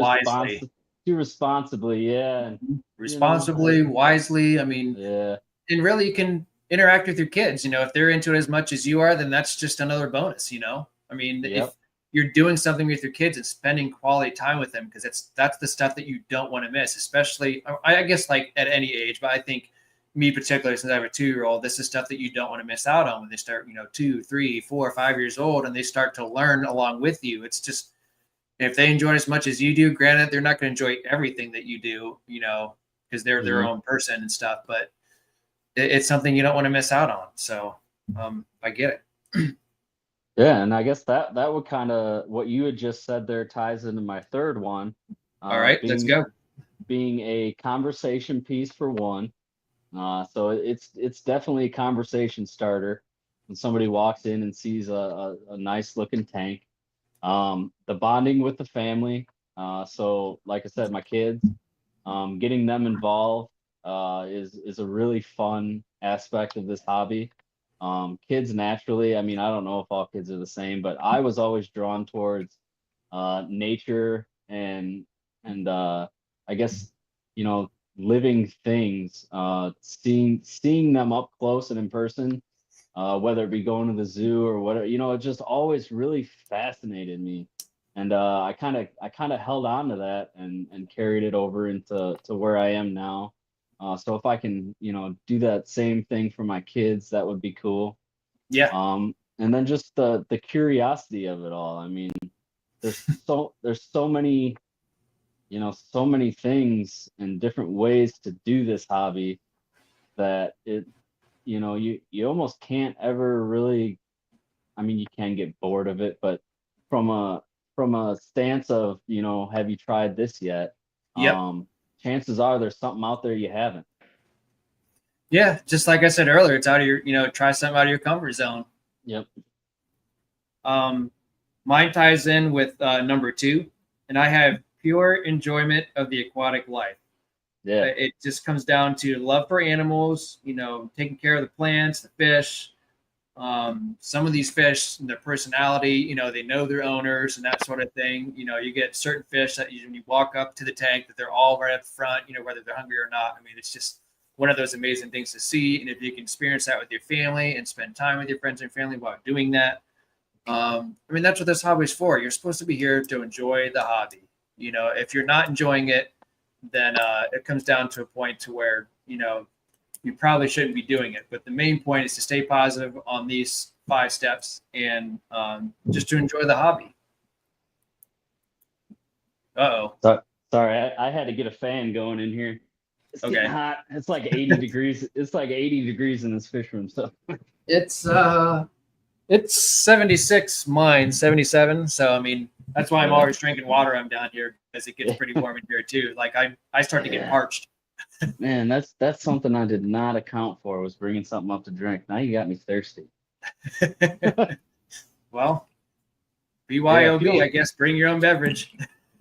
responsibly, yeah. And, responsibly, wisely. I mean, yeah. And really you can interact with your kids. If they're into it as much as you are, then that's just another bonus, I mean, Yep. if you're doing something with your kids and spending quality time with them, because that's the stuff that you don't want to miss, especially I guess like at any age, but I think me particularly, since I have a 2-year-old, this is stuff that you don't want to miss out on when they start, 2, 3, 4, 5 years old, and they start to learn along with you. It's just, if they enjoy it as much as you do, granted, they're not going to enjoy everything that you do, because they're their own person and stuff, but it's something you don't want to miss out on. So I get it. Yeah, and I guess that would kind of, what you had just said there ties into my third one. All right, let's go. Being a conversation piece for one. So it's definitely a conversation starter when somebody walks in and sees a nice looking tank. The bonding with the family. So like I said, my kids, getting them involved is a really fun aspect of this hobby. Kids naturally, I mean, I don't know if all kids are the same, but I was always drawn towards nature and I guess living things, seeing them up close and in person, whether it be going to the zoo or whatever, it just always really fascinated me. And I kind of held on to that and carried it over into where I am now. So if I can, do that same thing for my kids, that would be cool. Yeah. And then just the curiosity of it all. I mean, there's so many, so many things and different ways to do this hobby that you almost can't ever really, I mean, you can get bored of it, but from a stance of, have you tried this yet? Yep. Chances are there's something out there you haven't. Yeah, just like I said earlier, it's out of your, try something out of your comfort zone. Yep. Mine ties in with number 2, and I have pure enjoyment of the aquatic life. Yeah. It just comes down to love for animals, taking care of the plants, the fish. Some of these fish, their personality, they know their owners and that sort of thing. You get certain fish that when you walk up to the tank, that they're all right up front, whether they're hungry or not. I mean, it's just one of those amazing things to see. And if you can experience that with your family and spend time with your friends and family while doing that, I mean, that's what this hobby is for. You're supposed to be here to enjoy the hobby. If you're not enjoying it, then it comes down to a point to where, you probably shouldn't be doing it. But the main point is to stay positive on these 5 steps and just to enjoy the hobby. Sorry, I had to get a fan going in here. It's getting hot. It's like 80 degrees. It's like 80 degrees in this fish room. So It's 76 mine, 77. So I mean that's why I'm Yeah. always drinking water. I'm down here because it gets pretty warm in here too. Like I start to get Yeah. parched. Man, that's something I did not account for, was bringing something up to drink. Now you got me thirsty. Well, Yeah, if you BYOB, don't. I guess bring your own beverage.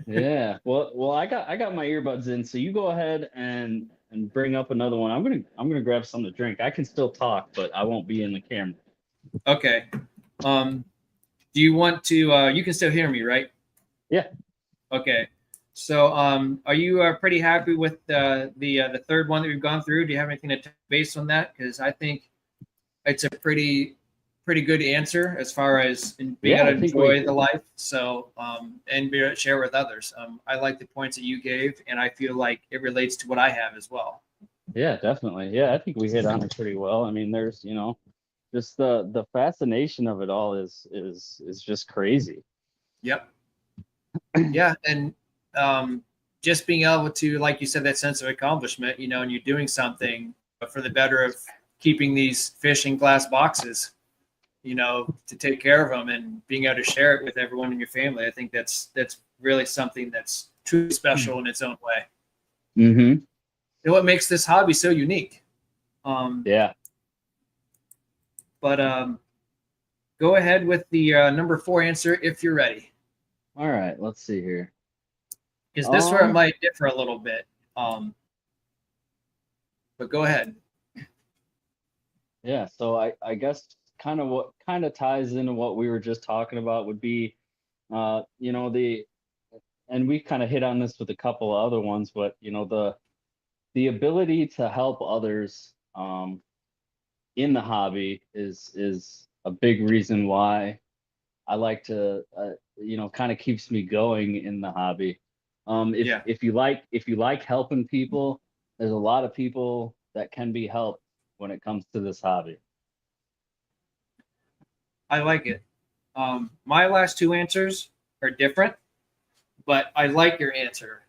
Yeah. Well, I got my earbuds in, so you go ahead and bring up another one. I'm gonna grab something to drink. I can still talk, but I won't be in the camera. Okay. Um, do you want to? You can still hear me, right? Yeah. Okay. So, are you pretty happy with the third one that we've gone through? Do you have anything to touch base on that? Because I think it's a pretty good answer as far as being Yeah, able I to think we. enjoy the life. So, and be able to share with others. I like the points that you gave, and I feel like it relates to what I have as well. Yeah, definitely. Yeah, I think we hit on it pretty well. I mean, there's, just the fascination of it all is just crazy. Yep. Yeah, and just being able to, like you said, that sense of accomplishment, and you're doing something for the better of keeping these fish in glass boxes, to take care of them and being able to share it with everyone in your family. I think that's really something that's truly special in its own way. Mm-hmm. And what makes this hobby so unique. Um, Yeah. but go ahead with the number 4 answer if you're ready, All right, let's see here. because this where it Um, might differ a little bit. But go ahead. yeah, so I guess kind of what kind of ties into what we were just talking about would be the and we kind of hit on this with a couple of other ones, but the ability to help others in the hobby is a big reason why I like to kind of keeps me going in the hobby. Yeah, If you like helping people, there's a lot of people that can be helped when it comes to this hobby. I like it. My last 2 answers are different, but I like your answer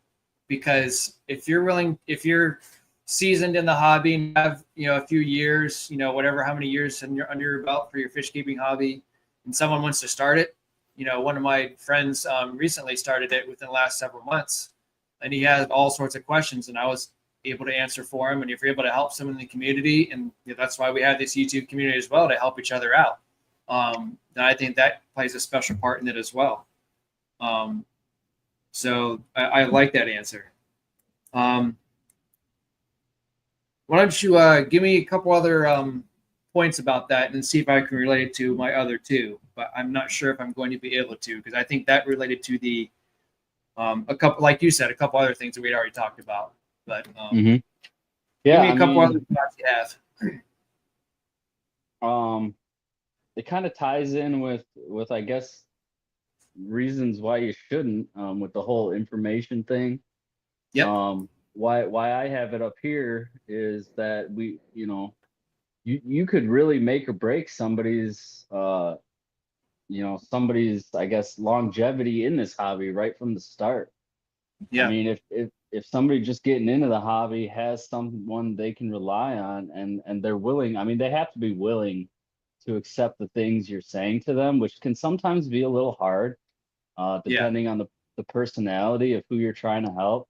because if you're seasoned in the hobby and have a few years, whatever how many years under your belt for your fish keeping hobby, and someone wants to start it, one of my friends recently started it within the last several months, and he had all sorts of questions, and I was able to answer for him. And if you're able to help someone in the community, and that's why we have this YouTube community as well to help each other out. Then I think that plays a special part in it as well. Um, so I like that answer. Um, why don't you give me a couple other points about that and see if I can relate it to my other 2? But I'm not sure if I'm going to be able to, because I think that related to the a couple, like you said, a couple other things that we'd already talked about. But Hmm. give Yeah, me I a couple other mean, thoughts you have. um, it kind of ties in with I guess reasons why you shouldn't, with the whole information thing. Yep. Why I have it up here is that you could really make or break somebody's I guess longevity in this hobby right from the start. I Yeah. mean, if somebody just getting into the hobby has someone they can rely on, and they're willing, I mean, they have to be willing to accept the things you're saying to them, which can sometimes be a little hard, Yeah. depending on the personality of who you're trying to help.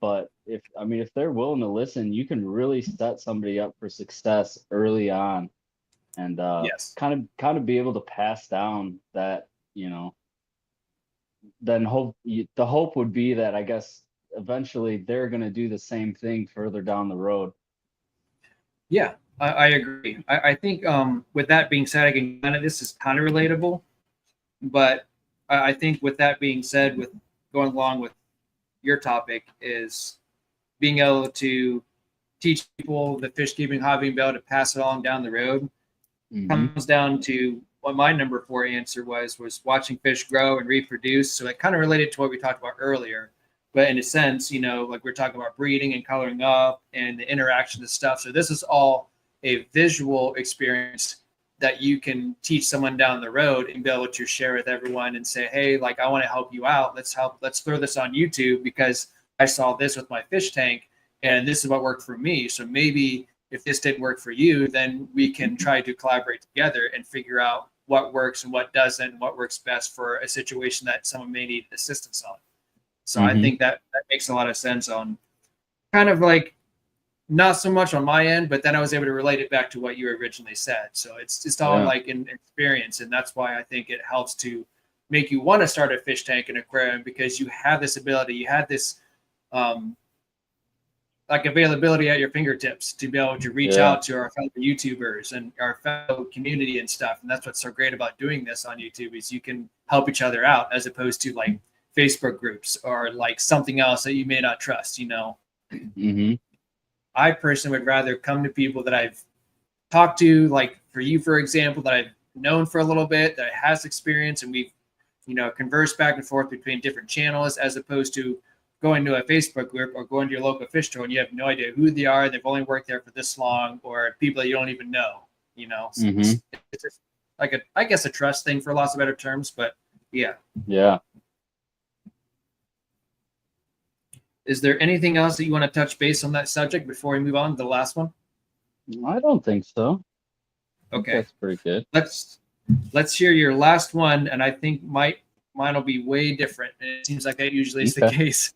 But if they're willing to listen, you can really set somebody up for success early on, and Yes. kind of be able to pass down that, then the hope would be that I guess eventually they're going to do the same thing further down the road. Yeah. I agree. I think with that being said, again, kind of this is kind of relatable, but I think with that being said, with going along with your topic, is being able to teach people the fish keeping hobby and be able to pass it on down the road Hmm. comes down to what my number 4 answer was watching fish grow and reproduce. So it kind of related to what we talked about earlier, but in a sense, like we're talking about breeding and coloring up and the interaction of stuff. So this is all a visual experience that you can teach someone down the road and be able to share with everyone and say, hey, like I want to help you out. Let's throw this on YouTube because I saw this with my fish tank and this is what worked for me. So maybe if this didn't work for you, then we can try to collaborate together and figure out what works and what doesn't, and what works best for a situation that someone may need assistance on. So I Mm-hmm. think that makes a lot of sense on kind of like not so much on my end, but then I was able to relate it back to what you originally said. So it's just all Yeah. like in experience, and that's why I think it helps to make you want to start a fish tank and aquarium, because you have this ability, you had this um, like availability at your fingertips to be able to reach Yeah. out to our fellow YouTubers and our fellow community and stuff. And that's what's so great about doing this on YouTube, is you can help each other out as opposed to like Facebook groups or like something else that you may not trust, you know. Mm-hmm. I personally would rather come to people that I've talked to, like for you, for example, that I've known for a little bit, that has experience, and we've, you know, conversed back and forth between different channels, as opposed to going to a Facebook group or going to your local fish store and you have no idea who they are. They've only worked there for this long, or people that you don't even know, you know. So Mm-hmm. it's just like a, I guess, a trust thing for lots of better terms, but yeah. Yeah. Is there anything else that you want to touch base on that subject before we move on to the last one? I don't think so. I think Okay. that's pretty good. Let's hear your last one, and I think mine will be way different. And it seems like that usually is the Okay. case.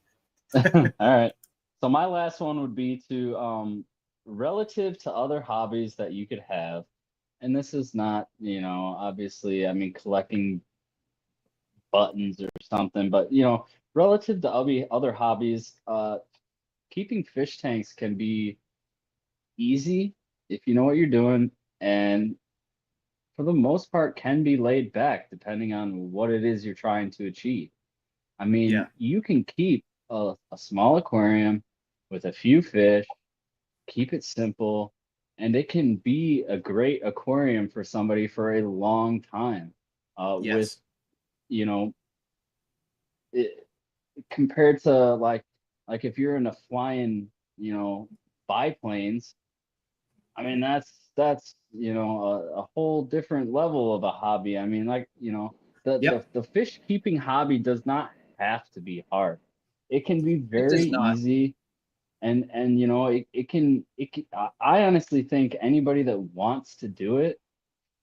All right. So my last one would be to relative to other hobbies that you could have, and this is not, you know, obviously, I mean, collecting buttons or something, but you know, relative to other hobbies, keeping fish tanks can be easy if you know what you're doing, and for the most part can be laid back depending on what it is you're trying to achieve. I Yeah. mean, you can keep a small aquarium with a few fish, keep it simple, and it can be a great aquarium for somebody for a long time. With, Yes. you know, it, compared to like if you're in a flying, you know, biplanes, I mean, that's you know a whole different level of a hobby. I mean, like you know, Yep. the fish keeping hobby does not have to be hard. It can be It very does not. easy, and you know, I honestly think anybody that wants to do it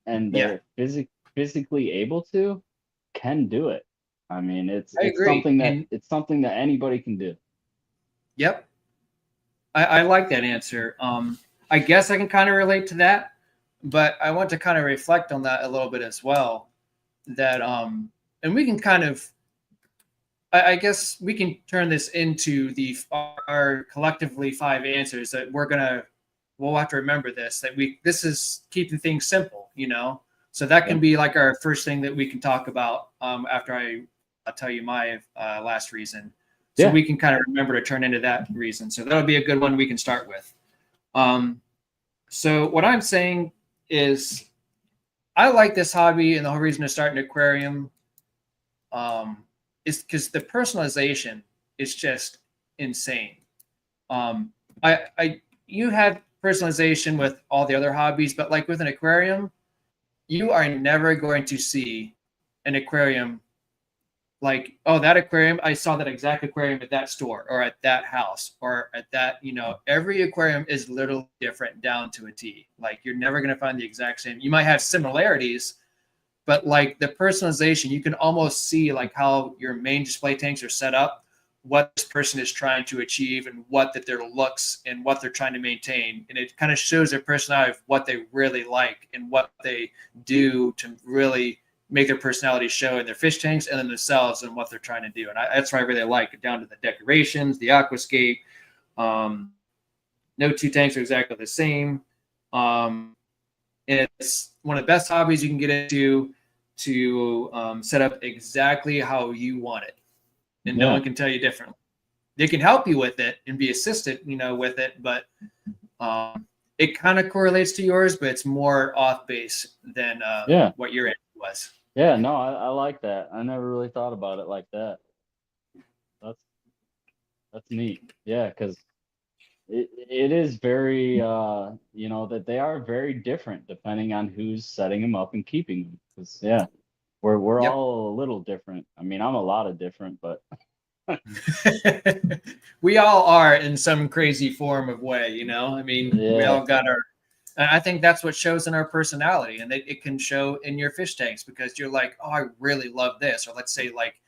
and Yeah. they're physically able to can do it. I mean, I agree. And it's something that anybody can do. yep, I like that answer. I guess I can kind of relate to that, but I want to kind of reflect on that a little bit as well. That and we can kind of, I guess we can turn this into our collectively 5 answers that we'll have to remember this, that this is keeping things simple, you know. So that Yeah. can be like our first thing that we can talk about after I'll tell you my last reason. So Yeah. we can kind of remember to turn into that reason. So that'll be a good one we can start with. So what I'm saying is I like this hobby, and the whole reason to start an aquarium is because the personalization is just insane. I you had personalization with all the other hobbies, but like with an aquarium, you are never going to see an aquarium like, oh, that aquarium, I saw that exact aquarium at that store or at that house or at that, you know, every aquarium is literally different down to a T. Like you're never going to find the exact same. You might have similarities, but like the personalization, you can almost see like how your main display tanks are set up, what this person is trying to achieve, and what that their looks and what they're trying to maintain. And it kind of shows their personality of what they really like and what they do to really make their personality show in their fish tanks and then themselves and what they're trying to do. And that's what I really like it, down to the decorations, the aquascape. Um, no two tanks are exactly the same. And it's one of the best hobbies you can get into to set up exactly how you want it, and no Yeah. one can tell you differently. They can help you with it and be assisted, you know, with it, but it kind of correlates to yours, but it's more off base than Yeah. what your end was. Yeah, no, I like that. I never really thought about it like that. That's that's neat. Yeah, because it is very you know, that they are very different depending on who's setting them up and keeping them. Because yeah, we're Yep. all a little different. I mean, I'm a lot of different, but We all are in some crazy form of way, you know. I mean, we Yeah, all got our. And I think that's what shows in our personality, and it can show in your fish tanks because you're like, oh, I really love this, or let's say like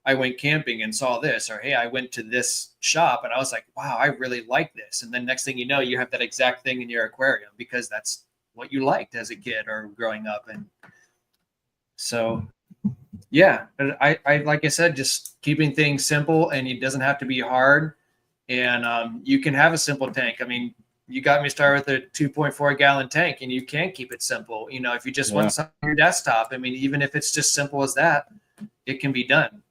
I went camping and saw this, or hey, I went to this shop and I was like, wow, I really like this, and then next thing you know, you have that exact thing in your aquarium because that's what you liked as a kid or growing up, and so yeah, I like I said, just keeping things simple, and it doesn't have to be hard. And you can have a simple tank. I mean, you got me started with a 2.4 gallon tank, and you can keep it simple. You know, if you just want yeah. something on your desktop, I mean, even if it's just simple as that, it can be done.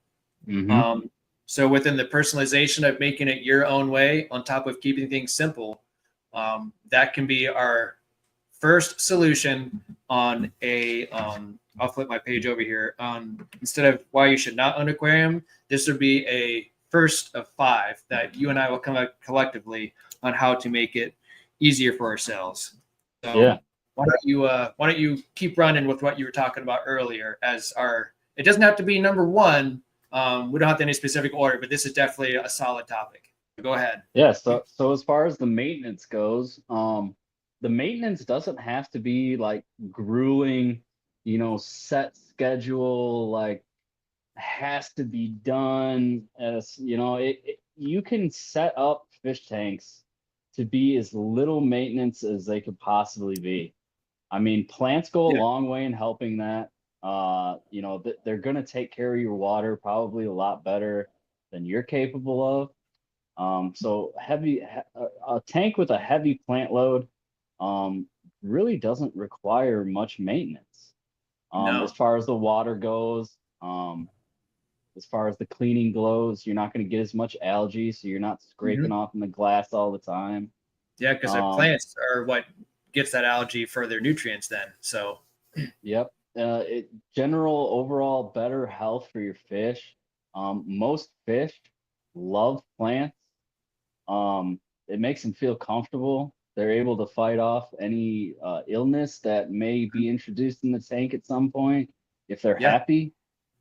Mm-hmm. Um, so within the personalization of making it your own way, on top of keeping things simple, that can be our first solution on a I'll flip my page over here. Instead of why you should not own an aquarium, this would be a first of 5 that you and I will come up collectively on how to make it easier for ourselves. So Yeah. why don't you keep running with what you were talking about earlier as our, it doesn't have to be number one. We don't have to any specific order, but this is definitely a solid topic. Go ahead. Yeah, so as far as the maintenance goes, the maintenance doesn't have to be like grueling, set schedule, like has to be done as, you can set up fish tanks to be as little maintenance as they could possibly be. I mean, plants go a Yeah. long way in helping that. They're going to take care of your water probably a lot better than you're capable of. So a tank with a heavy plant load um, really doesn't require much maintenance. As No. far as the water goes, as far as the cleaning goes, you're not going to get as much algae, so you're not scraping Mhm. off in the glass all the time. Yeah, because the Um, plants are what gets that algae for their nutrients then. So yep. General overall better health for your fish. Most fish love plants. It makes them feel comfortable. They're able to fight off any illness that may be introduced in the tank at some point if they're yeah, happy.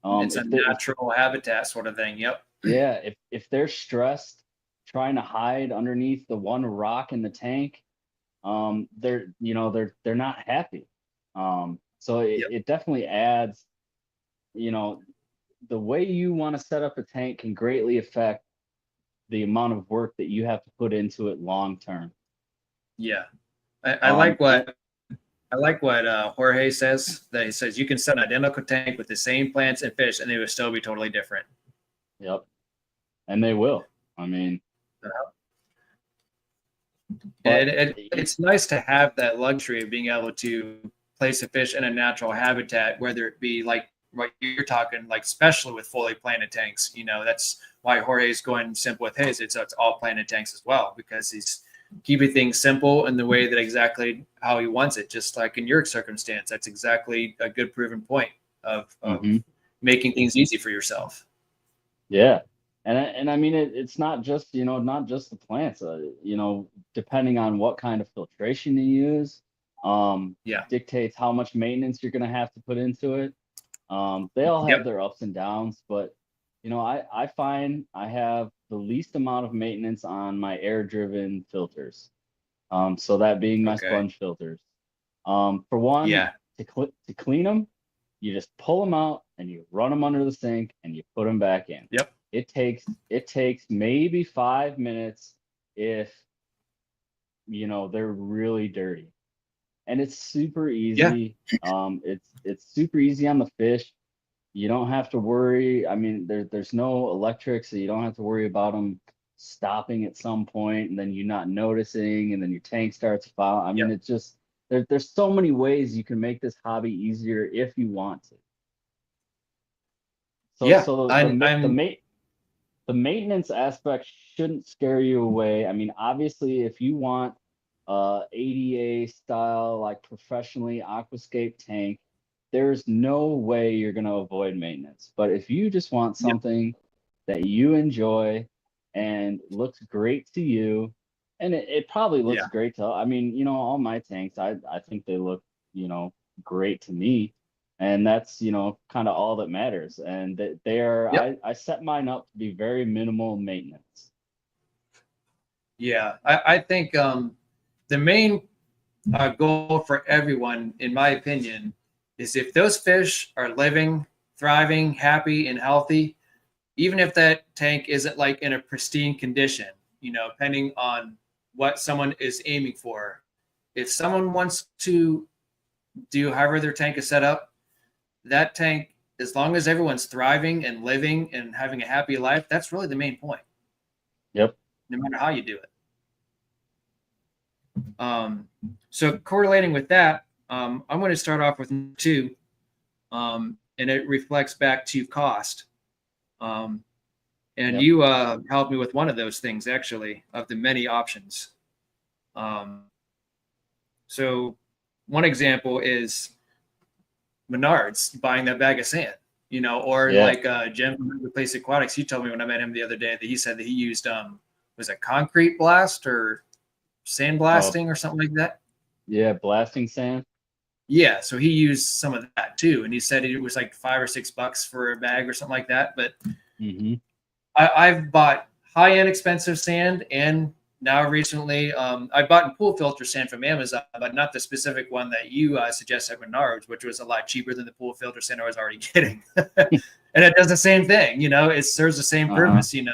it's a If they, if natural habitat sort of thing. Yep. Yeah, if they're stressed, trying to hide underneath the one rock in the tank, they're not happy. So it, Yep. it definitely adds, you know, the way you want to set up a tank can greatly affect the amount of work that you have to put into it long term. Yeah. Um, and I like what Jorge says. That he says you can set an identical tank with the same plants and fish, and they will still be totally different. yep, and they will. I mean, but It's nice to have that luxury of being able to place a fish in a natural habitat, whether it be like what you're talking, like especially with fully planted tanks. You know, that's why Jorge's going simple with his. It's all planted tanks as well because he's keeping things simple in the way that exactly how he wants it. Just like in your circumstance, that's exactly a good proven point of mhm. making things easy for yourself. Yeah. And I mean it's not just, not just the plants, depending on what kind of filtration you use, Yeah. dictates how much maintenance you're going to have to put into it. They all have Yep. their ups and downs, but I find I have the least amount of maintenance on my air-driven filters. So that being my Okay. sponge filters. For one, Yeah. to clean them, you just pull them out and you run them under the sink and you put them back in. Yep. It takes maybe 5 minutes if they're really dirty. And it's super Yeah. easy. It's super easy on the fish. You don't have to worry. I mean, there's no electric, so you don't have to worry about them stopping at some point and then you not noticing and then your tank starts to foul. I mean, Yep. it's just there's so many ways you can make this hobby easier if you want to. So Yeah. so the maintenance aspect shouldn't scare you away. I mean, obviously, if you want ADA style, like professionally aquascape tank, there's no way you're going to avoid maintenance. But if you just want Yep. something that you enjoy and looks great to you, and it probably looks Yeah. great to, I mean, all my tanks, I think they look, you know, great to me. And that's, kind of all that matters. And they are, Yep. I set mine up to be very minimal maintenance. Yeah, I think the main goal for everyone, in my opinion, is if those fish are living, thriving, happy, and healthy, even if that tank isn't like in a pristine condition, depending on what someone is aiming for. If someone wants to do however their tank is set up, that tank, as long as everyone's thriving and living and having a happy life, that's really the main point, Yep. no matter how you do it. So correlating with that, I'm going to start off with two, and it reflects back to cost. And Yep. you helped me with one of those things, actually, of the many options. So one example is Menards buying that bag of sand, or like Jim from Replace Aquatics. He told me when I met him the other day that he said that he used was it concrete blast or sand blasting or something like that. Yeah, blasting sand. Yeah, so he used some of that too, and he said it was like $5 or $6 for a bag or something like that. But I've bought high-end expensive sand, and now recently I bought pool filter sand from Amazon, but not the specific one that you suggested at Menards, which was a lot cheaper than the pool filter sand I was already getting. And it does the same thing, it serves the same purpose, Yeah.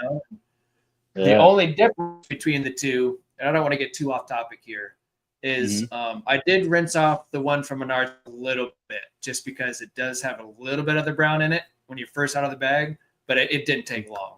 The only difference between the two, and I don't want to get too off topic here, is I did rinse off the one from Menards a little bit, just because it does have a little bit of the brown in it when you're first out of the bag, but it didn't take long.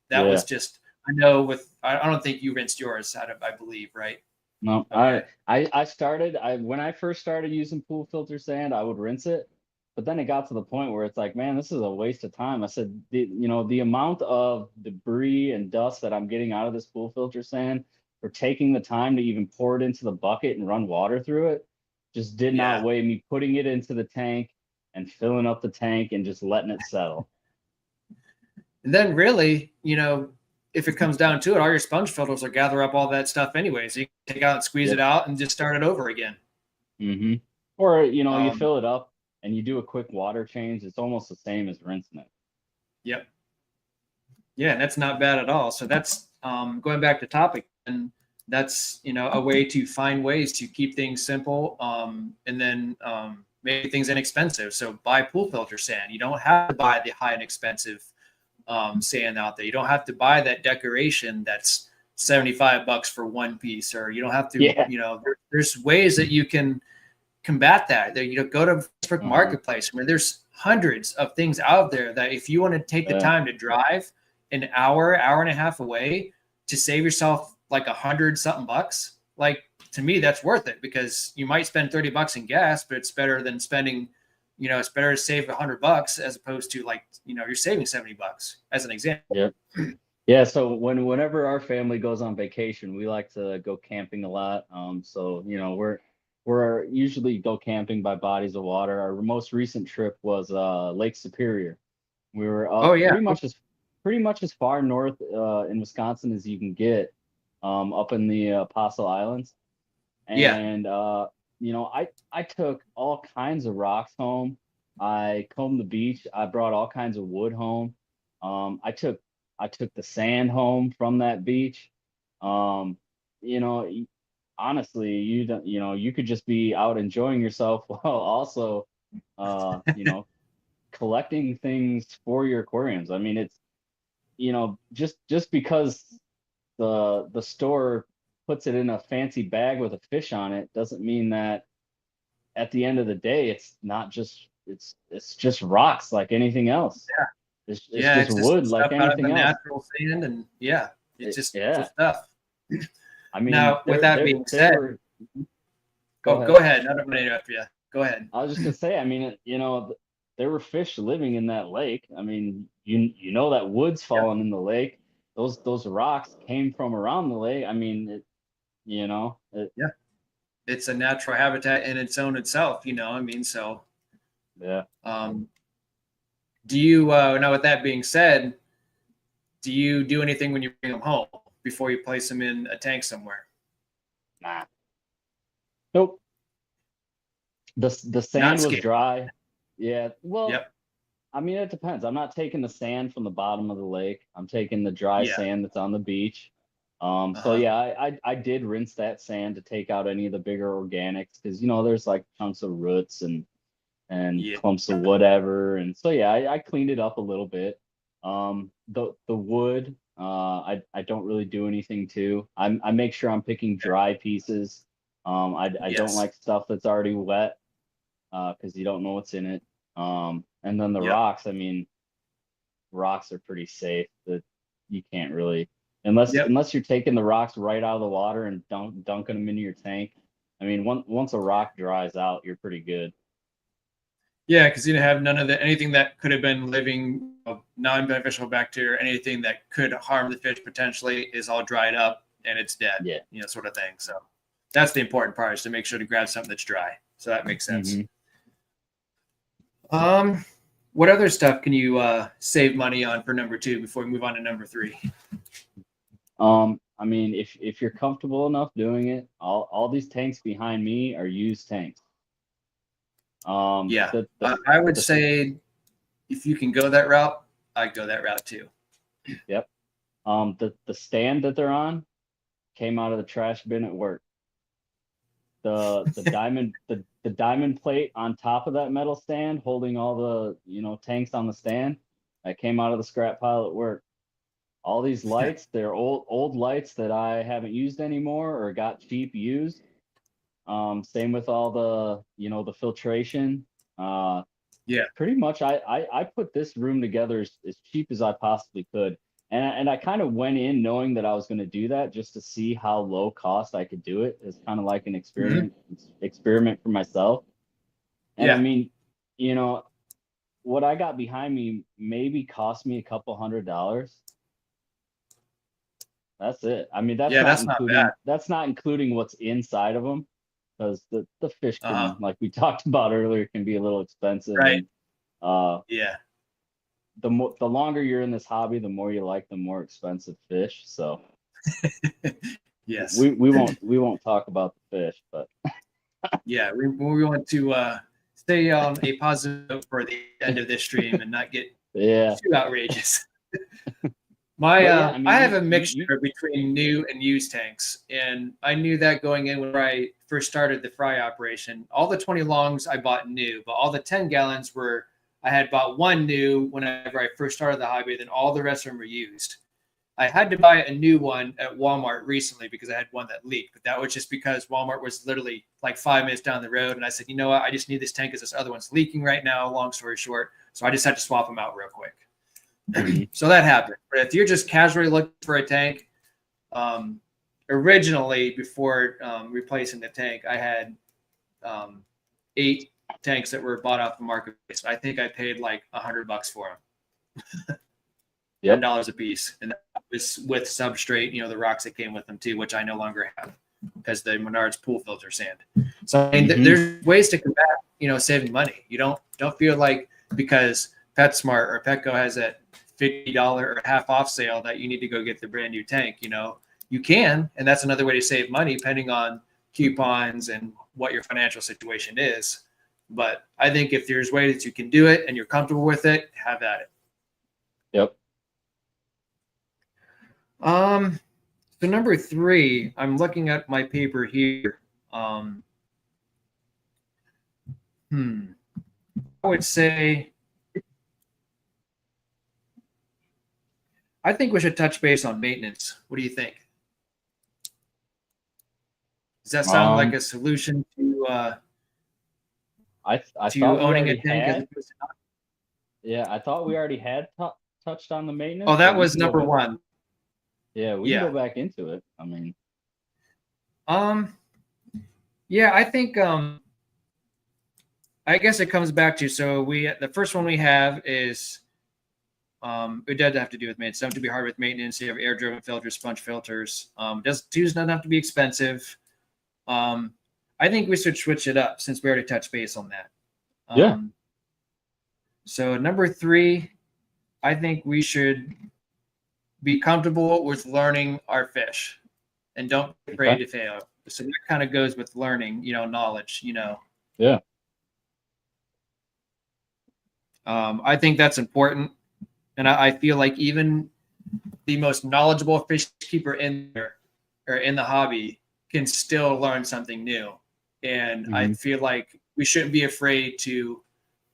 That was just, I know I don't think you rinsed yours out of, I believe, right? No, Okay. when I first started using pool filter sand, I would rinse it, but then it got to the point where it's like, man, this is a waste of time. I said, the amount of debris and dust that I'm getting out of this pool filter sand for taking the time to even pour it into the bucket and run water through it just did not weigh me putting it into the tank and filling up the tank and just letting it settle. And then really, if it comes down to it, all your sponge filters will gather up all that stuff anyway. So you can take out and squeeze it out and just start it over again. Or, you fill it up and you do a quick water change. It's almost the same as rinsing it. Yep. Yeah, and that's not bad at all. So that's going back to topic, and that's, a way to find ways to keep things simple, and then make things inexpensive. So buy pool filter sand. You don't have to buy the high and expensive sand out there. You don't have to buy that decoration that's $75 for one piece, or you don't have to, there's ways that you can combat that. Go to Facebook Marketplace. I mean, there's hundreds of things out there that if you want to take the time to drive an hour and a half away to save yourself like $100-something bucks, like, to me, that's worth it, because you might spend $30 in gas, but it's better than spending, it's better to save $100 as opposed to, like, you're saving $70 as an example. Yeah. So whenever our family goes on vacation, we like to go camping a lot. So, we're usually go camping by bodies of water. Our most recent trip was Lake Superior. We were up pretty much as far north in Wisconsin as you can get, up in the Apostle Islands. And I took all kinds of rocks home. I combed the beach. I brought all kinds of wood home. I took the sand home from that beach. Honestly, you could just be out enjoying yourself while also, collecting things for your aquariums. I mean, it's, just because the store puts it in a fancy bag with a fish on it doesn't mean that at the end of the day it's not just it's just rocks like anything else. It's just wood like anything else. Natural sand, and it's just stuff. I mean, now with that being said, go ahead. I don't want to interrupt you. Go ahead. I was just gonna say, I mean, there were fish living in that lake. I mean, that wood's falling in the lake. Those rocks came from around the lake. I mean, it's a natural habitat in its own itself. So do you now, with that being said, do you do anything when you bring them home before you place them in a tank somewhere? Nah. Nope. The sand was dry. Yeah. Well, Yep. I mean, it depends. I'm not taking the sand from the bottom of the lake. I'm taking the dry Yeah. sand that's on the beach. So Uh-huh. yeah, I did rinse that sand to take out any of the bigger organics because there's like chunks of roots and Yeah. clumps of whatever. And so yeah, I cleaned it up a little bit. The wood, I don't really do anything to. I make sure I'm picking dry pieces. I don't Yes. like stuff that's already wet because you don't know what's in it. And then the Yep. rocks, I mean, rocks are pretty safe. That you can't really Yep. unless you're taking the rocks right out of the water and dunking them into your tank. I mean, once a rock dries out, you're pretty good. Yeah, because you have none of the anything that could have been living non-beneficial bacteria, anything that could harm the fish potentially is all dried up and it's dead, Yeah. sort of thing. So that's the important part, is to make sure to grab something that's dry. So that makes sense. hmm Um, what other stuff can you save money on for number 2 before we move on to number 3? I mean, if you're comfortable enough doing it, all these tanks behind me are used tanks. Yeah, The I would the say if you can go that route, I'd go that route too. Yep. The stand that they're on came out of the trash bin at work. The diamond plate on top of that metal stand holding all the tanks on the stand that came out of the scrap pile at work. All these lights, they're old lights that I haven't used anymore or got cheap used. Same with all the filtration. Yeah. Pretty much I put this room together as cheap as I possibly could. And I kind of went in knowing that I was going to do that just to see how low cost I could do it. It's kind of like an Mhm. experiment for myself. And I Yeah. mean, you know, what I got behind me maybe cost me a couple $100. That's it. I mean, Yeah, that's not bad. that's not including what's inside of them because the fish Uh-huh. can, like we talked about earlier, can be a little expensive. Right. And uh Yeah. the longer you're in this hobby, the more you like the more expensive fish. So Yes. we won't talk about the fish, but Yeah, we want to stay on a positive note for the end of this stream and not get yeah. too outrageous. My But yeah, I I mean have a you mixture between new and used tanks, and I knew that going in when I first started the fry operation. All the 20 longs I bought new, but all the 10 gallons were I had bought one new whenever I first started the hobby. Then all the rest of them were used. I had to buy a new one at Walmart recently because I had one that leaked, but that was just because Walmart was literally like 5 minutes down the road, and I said, you know what, I just need this tank because this other one's leaking right now. Long story short, so I just had to swap them out real quick. mhm. So that happened. But if you're just casually looking for a tank, originally before replacing the tank, I had 8 tanks that were bought off the marketplace. I think I paid like $100 for them, Yep. $10 a piece, and that was with substrate. The rocks that came with them too, which I no longer have because the Menards pool filter sand. So I mean, Mhm. there's ways to combat saving money. You don't feel like because PetSmart or Petco has that $50 or half off sale that you need to go get the brand new tank. You can, and that's another way to save money depending on coupons and what your financial situation is. But I think if there's ways that you can do it and you're comfortable with it, have at it. Yep. So number 3, I'm looking at my paper here. Um, I would say I think we should touch base on maintenance. What do you think? Does that sound like Um a solution I to thought we owning a already tank as had opposed to not? yeah, I thought we already had touched on the Oh, maintenance, but that was number 1. we can go Yeah. back into it. I mean, Um. Yeah, I think. I guess it comes back to the first one we have is it does have to do with maintenance. Some to be hard with maintenance. You have air driven filters, sponge filters. Doesn't have to be expensive. I think we should switch it up since we already touched base on that. yeah. So number 3, I think we should be comfortable with learning our fish and don't be afraid Okay. to fail. So that kind of goes with learning, knowledge, Yeah. I think that's important. And I feel like even the most knowledgeable fish keeper in there or in the hobby can still learn something new. And I Hmm. feel like we shouldn't be afraid to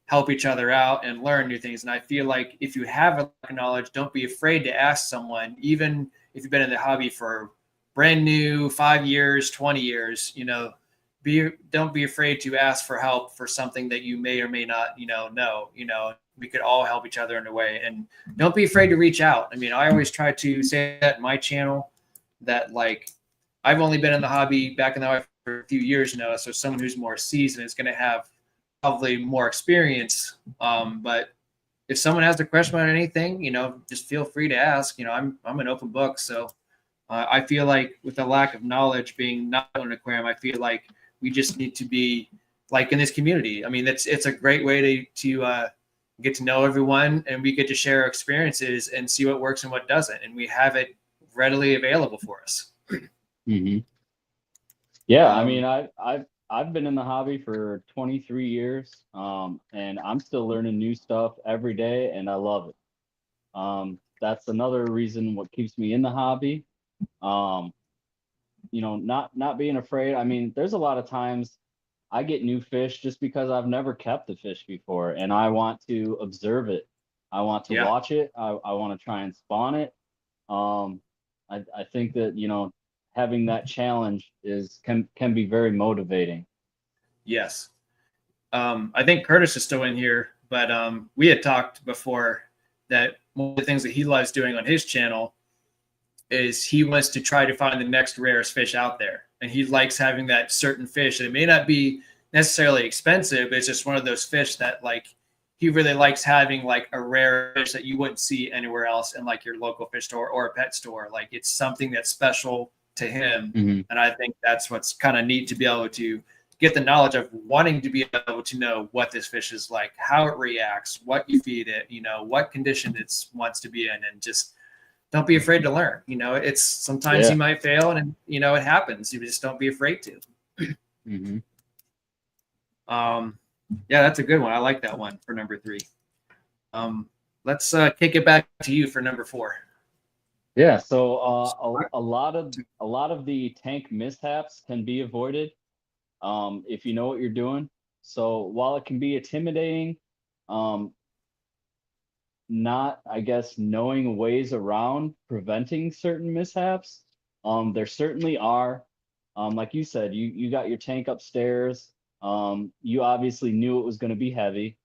help each other out and learn new things. And I feel like if you have a knowledge, don't be afraid to ask someone, even if you've been in the hobby for brand new 5 years, 20 years, don't be afraid to ask for help for something that you may or may not, know. We could all help each other in a way. And don't be afraid to reach out. I mean, I always try to say that in my channel that like I've only been in the hobby back in the hobby for a few years now. So someone who's more seasoned is going to have probably more experience. But if someone has a question about anything, just feel free to ask. I'm an open book. So I feel like with the lack of knowledge being not an aquarium, I feel like we just need to be like in this community. I mean, it's a great way to get to know everyone, and we get to share our experiences and see what works and what doesn't, and we have it readily available for us. Hmm. Yeah, I mean, Um, I've been in the hobby for 23 years, and I'm still learning new stuff every day, and I love it. That's another reason what keeps me in the hobby. Um, not being afraid. I mean, there's a lot of times I get new fish just because I've never kept the fish before, and I want to observe it. I want to yeah, watch it. I want to try and spawn it. Um, I think that, having that challenge can be very motivating. yes. I think Curtis is still in here, but we had talked before that one of the things that he loves doing on his channel is he wants to try to find the next rarest fish out there. And he likes having that certain fish. And it may not be necessarily expensive, but it's just one of those fish that like he really likes having like a rare fish that you wouldn't see anywhere else in like your local fish store or a pet store. Like it's something that's special to him. Hmm. And I think that's what's kind of neat to be able to get the knowledge of wanting to be able to know what this fish is like, how it reacts, what you feed it, what condition it wants to be in, and just don't be afraid to learn. It's sometimes you Yeah. might fail and it happens. You just don't be afraid to. Hmm. Um, yeah, that's a good one. I like that one for number 3. Um, let's kick it back to you for number 4. Yeah. So a lot of the tank mishaps can be avoided, if you know what you're doing. So while it can be intimidating, um, not, I guess, knowing ways around preventing certain mishaps. There certainly are. Like you said, you got your tank upstairs. You obviously knew it was going to be heavy.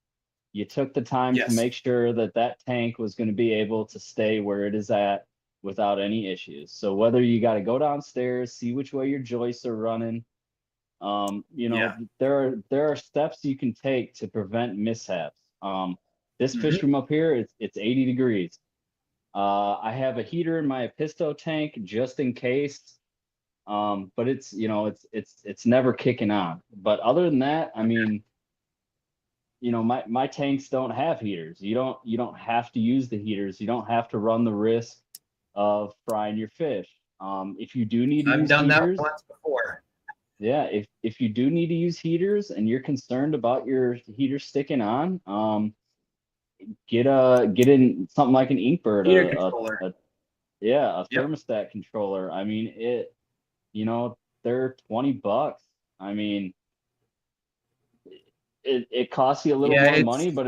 You took the time to Yes. make sure that that tank was going to be able to stay where it is at without any issues. So whether you got to go downstairs, see which way your joists are running, Yeah. there are steps you can take to prevent mishaps. This fish Hmm. room up here, it's 80 degrees. I have a heater in my Episto tank just in case. But it's never kicking on. But other than that, I mean, my tanks don't have heaters. You don't have to use the heaters. You don't have to run the risk of frying your fish. If you do need to I've use done that heaters, once before. yeah, if you do need to use heaters and you're concerned about your heater sticking on, get in something like an Inkbird, Heater controller. yeah, a Yep. thermostat controller. I mean, you know, they're $20. I mean, it costs you a little Yeah, more it's money, but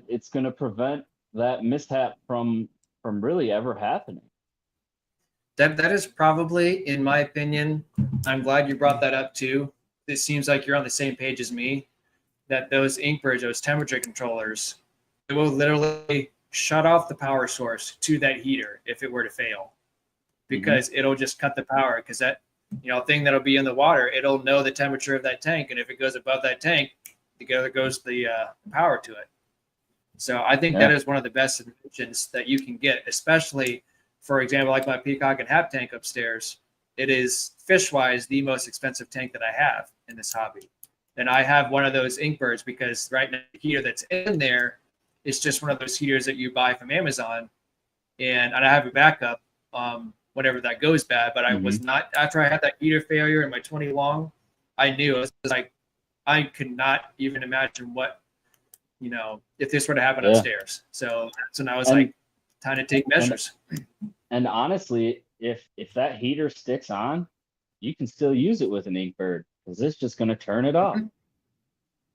it's going to prevent that mishap from really ever happening. that is probably, in my opinion, I'm glad you brought that up too. It seems like you're on the same page as me. That those Inkbirds, those temperature controllers, it will literally shut off the power source to that heater if it were to fail, Hmm. because it'll just cut the power, because that thing that'll be in the water, it'll know the temperature of that tank, and if it goes above that tank, there goes the power to it. So I think that Yeah. is one of the best inventions that you can get, especially, for example, like my Peacock and Hap tank upstairs. It is fish wise the most expensive tank that I have in this hobby. And I have one of those Inkbirds because right now the heater that's in there is just one of those heaters that you buy from Amazon. And I have a backup whenever that goes bad. But I Hmm. was not, after I had that heater failure in my 20 long, I knew it was like I could not even imagine what if this were to happen Yeah. upstairs. So that's when I was like, time to take measures. And honestly, if that heater sticks on, you can still use it with an ink bird because it's just going to turn it off.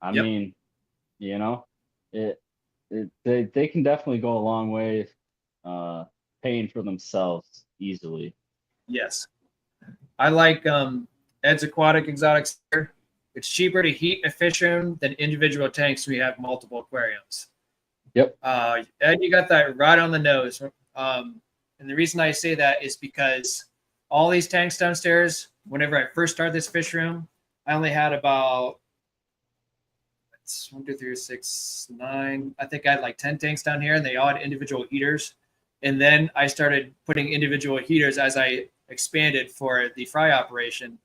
I Yep. mean, they can definitely go a long way paying for themselves easily. Yes. I like Ed's Aquatic Exotics here. It's cheaper to heat a fish room than individual tanks. We have multiple aquariums. Yep. Ed, you got that right on the nose. And the reason I say that is because all these tanks downstairs, whenever I first started this fish room, I only had about 1, 2, 3, 6, 9. I think I had like 10 tanks down here, and they all had individual heaters. And then I started putting individual heaters as I expanded for the fry operation.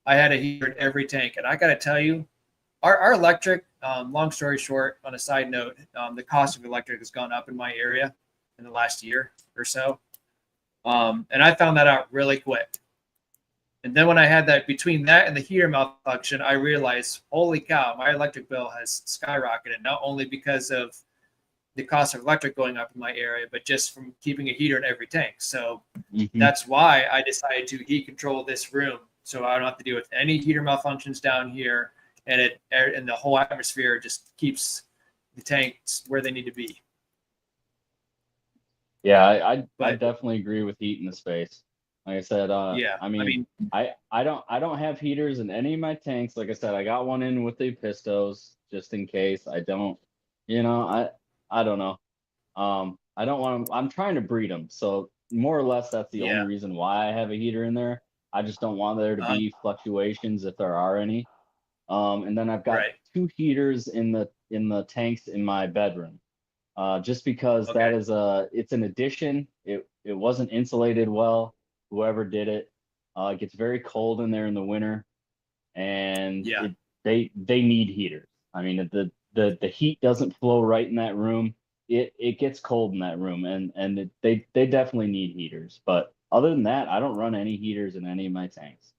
I had a heater in every tank, and I got to tell you, our electric. Long story short, on a side note, the cost of electric has gone up in my area in the last year or so, and I found that out really quick. And then when I had that between that and the heater malfunction, I realized, holy cow, my electric bill has skyrocketed, not only because of the cost of electric going up in my area, but just from keeping a heater in every tank. So that's why I decided to heat control this room, so I don't have to deal with any heater malfunctions down here, and the whole atmosphere just keeps the tanks where they need to be. Yeah, I definitely agree with heating the space. Like I said, I don't have heaters in any of my tanks. Like I said, I got one in with the pistos just in case. I don't, I don't know. I don't want them. I'm trying to breed them, so more or less that's the only reason why I have a heater in there. I just don't want there to be fluctuations if there are any. And then I've got 2 heaters in the tanks in my bedroom. Just because that is it's an addition. It wasn't insulated well. Whoever did it, it gets very cold in there in the winter, and they need heaters. I mean, the heat doesn't flow right in that room. It gets cold in that room, and they definitely need heaters. But other than that, I don't run any heaters in any of my tanks.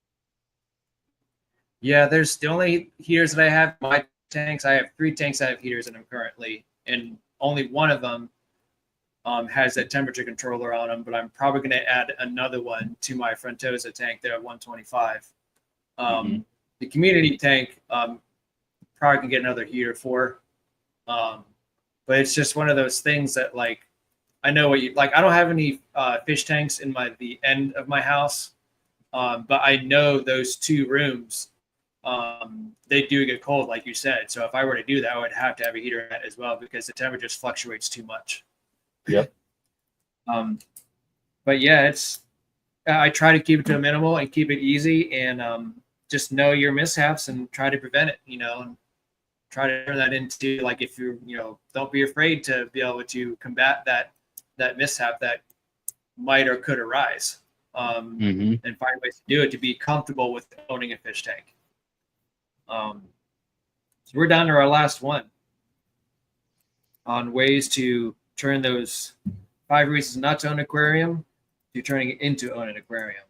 Yeah, there's the only heaters that I have in my tanks. I have 3 tanks that have heaters in them currently, and only one of them has that temperature controller on them. But I'm probably going to add another one to my Frontosa tank there at 125. The community tank probably can get another heater for. But it's just one of those things that, like, I know what you like. I don't have any fish tanks in the end of my house, but I know those 2 rooms. They do get cold, like you said. So if I were to do that, I would have to have a heater in that as well because the temperature just fluctuates too much. Yep. But yeah, I try to keep it to a minimal and keep it easy, and just know your mishaps and try to prevent it. And try to turn that into, like, if you're, don't be afraid to be able to combat that mishap that might or could arise, and find ways to do it to be comfortable with owning a fish tank. So we're down to our last one on ways to turn those 5 reasons not to own an aquarium to turning it into owning an aquarium.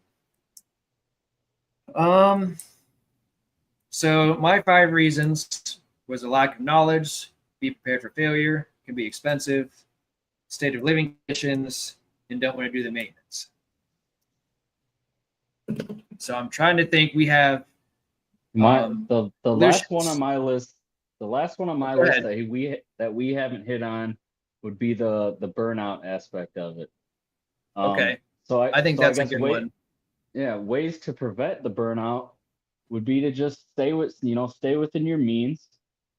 So my 5 reasons was a lack of knowledge, be prepared for failure, can be expensive, state of living conditions, and don't want to do the maintenance. So I'm trying to think. We have the last one on my list. The last one on my list that we haven't hit on would be the burnout aspect of it. So I think that's a good one. Yeah, ways to prevent the burnout would be to just stay within your means.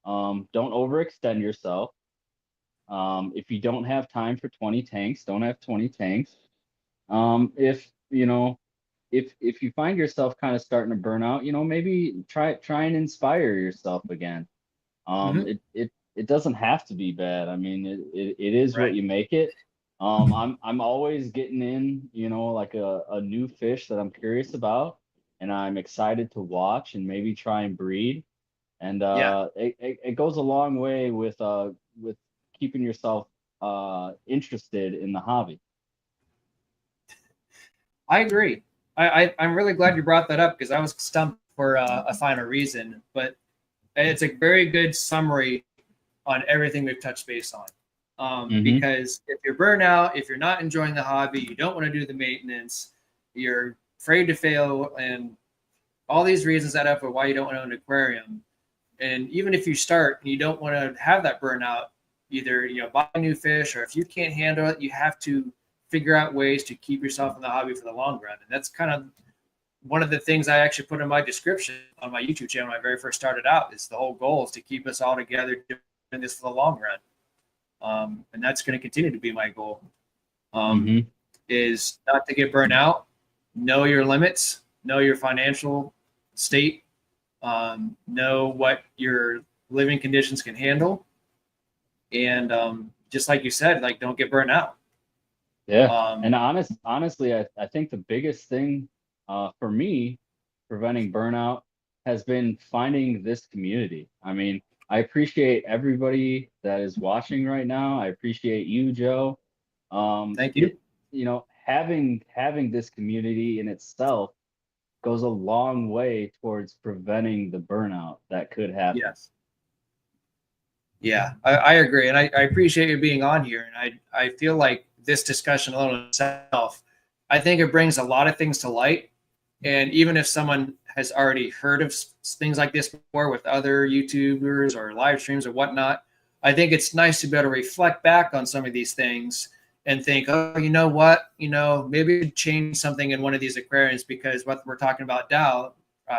Don't overextend yourself. If you don't have time for 20 tanks, don't have 20 tanks. If you find yourself kind of starting to burn out, maybe try and inspire yourself again. It doesn't have to be bad. I mean, it is what you make it. I'm always getting in, like a new fish that I'm curious about, and I'm excited to watch and maybe try and breed. And it goes a long way with keeping yourself interested in the hobby. I agree. I'm really glad you brought that up because I was stumped for a final reason, but it's a very good summary on everything we've touched base on. Mm-hmm. Because if you're burnout, if you're not enjoying the hobby, you don't want to do the maintenance, you're afraid to fail, and all these reasons add up for why you don't want to own an aquarium. And even if you start and you don't want to have that burnout, either buy new fish, or if you can't handle it, you have to figure out ways to keep yourself in the hobby for the long run. And that's kind of one of the things I actually put in my description on my YouTube channel when I very first started out. Is the whole goal is to keep us all together doing this for the long run. And that's going to continue to be my goal. Is not to get burnt out, know your limits, know your financial state, know what your living conditions can handle, and just like you said, like, don't get burnt out. Yeah. And honestly, I think the biggest thing for me preventing burnout has been finding this community. I mean, I appreciate everybody that is watching right now. I appreciate you, Joe. Thank you. Having this community in itself goes a long way towards preventing the burnout that could happen. Yes. Yeah, I agree. And I appreciate you being on here. And I feel like this discussion alone itself, I think it brings a lot of things to light. And even if someone has already heard of things like this before with other YouTubers or live streams or whatnot, I think it's nice to be able to reflect back on some of these things and think, oh, you know what, maybe we change something in one of these aquariums, because what we're talking about now,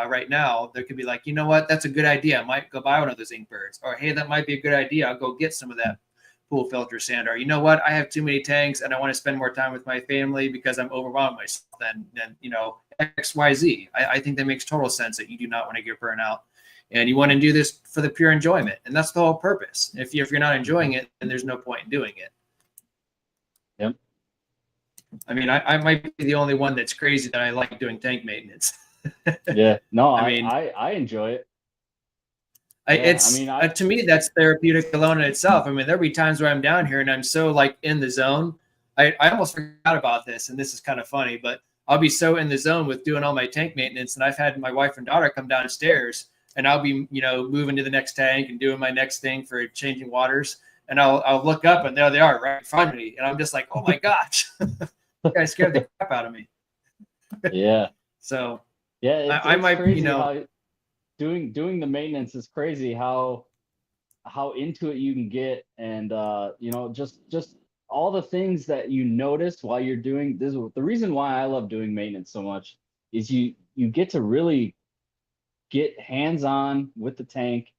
right now, there could be like, you know what, that's a good idea. I might go buy one of those ink birds. Or, hey, that might be a good idea. I'll go get some of that pool filter sand. Or, you know what, I have too many tanks and I want to spend more time with my family because I'm overwhelmed myself. Then XYZ. I think that makes total sense, that you do not want to get burnt out. And you want to do this for the pure enjoyment. And that's the whole purpose. If you're not enjoying it, then there's no point in doing it. Yep. I mean, I might be the only one that's crazy that I like doing tank maintenance. Yeah. No, I mean, I enjoy it. To me, that's therapeutic alone in itself. I mean, there'll be times where I'm down here and I'm so like in the zone. I almost forgot about this, and this is kind of funny, but I'll be so in the zone with doing all my tank maintenance. And I've had my wife and daughter come downstairs, and I'll be, moving to the next tank and doing my next thing for changing waters. And I'll look up and there they are right in front of me. And I'm just like, oh my gosh, you guys scared the crap out of me. Yeah. So yeah, I might, crazy how doing the maintenance is crazy, how into it you can get. And, just all the things that you notice while you're doing this. The reason why I love doing maintenance so much is you get to really get hands-on with the tank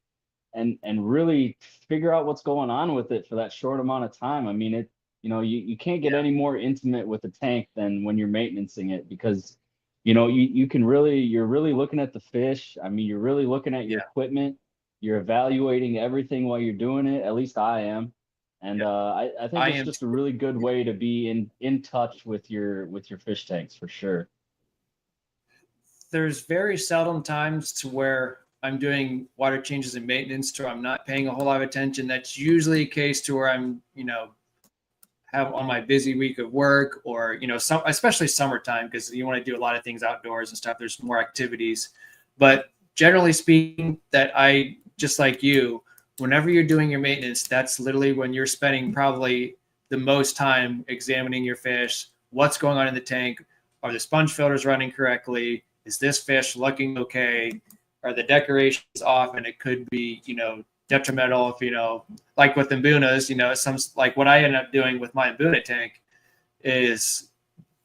and really figure out what's going on with it for that short amount of time. I mean, you can't get any more intimate with the tank than when you're maintaining it, because you're really looking at the fish. I mean, you're really looking at your equipment. You're evaluating everything while you're doing it. At least I am. And I think it's just a really good way to be in touch with your fish tanks, for sure. There's very seldom times to where I'm doing water changes and maintenance to where I'm not paying a whole lot of attention. That's usually a case to where I'm, have on my busy week of work, or, especially summertime, because you want to do a lot of things outdoors and stuff. There's more activities. But generally speaking, that I, just like you, whenever you're doing your maintenance, that's literally when you're spending probably the most time examining your fish. What's going on in the tank? Are the sponge filters running correctly? Is this fish looking okay? Are the decorations off? And it could be, detrimental if, like with Mbunas, some, like what I ended up doing with my Mbuna tank is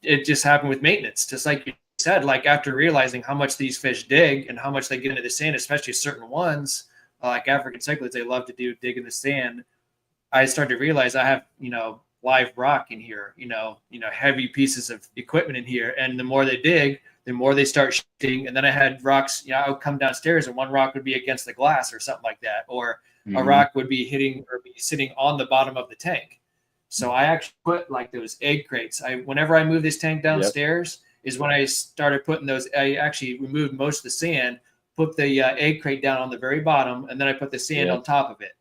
it just happened with maintenance. Just like you said, like after realizing how much these fish dig and how much they get into the sand, especially certain ones, like African cichlids, they love to dig in the sand. I started to realize I have, live rock in here, heavy pieces of equipment in here. And the more they dig, the more they start shifting. And then I had rocks, I would come downstairs and one rock would be against the glass or something like that. Or a rock would be hitting or be sitting on the bottom of the tank. So I actually put like those egg crates. Whenever I move this tank downstairs is when I started putting those. I actually removed most of the sand, put the egg crate down on the very bottom, and then I put the sand on top of it.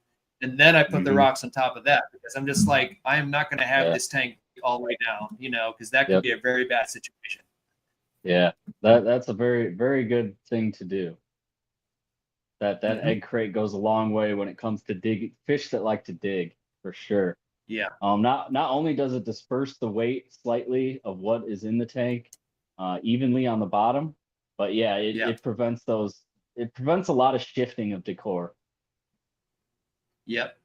And then I put the rocks on top of that, because I'm just like, I am not going to have this tank all the way down, because that could be a very bad situation. Yeah, that's a very, very good thing to do. That egg crate goes a long way when it comes to fish that like to dig, for sure. Yeah. Not only does it disperse the weight slightly of what is in the tank evenly on the bottom, but yeah, it prevents a lot of shifting of decor. Yep.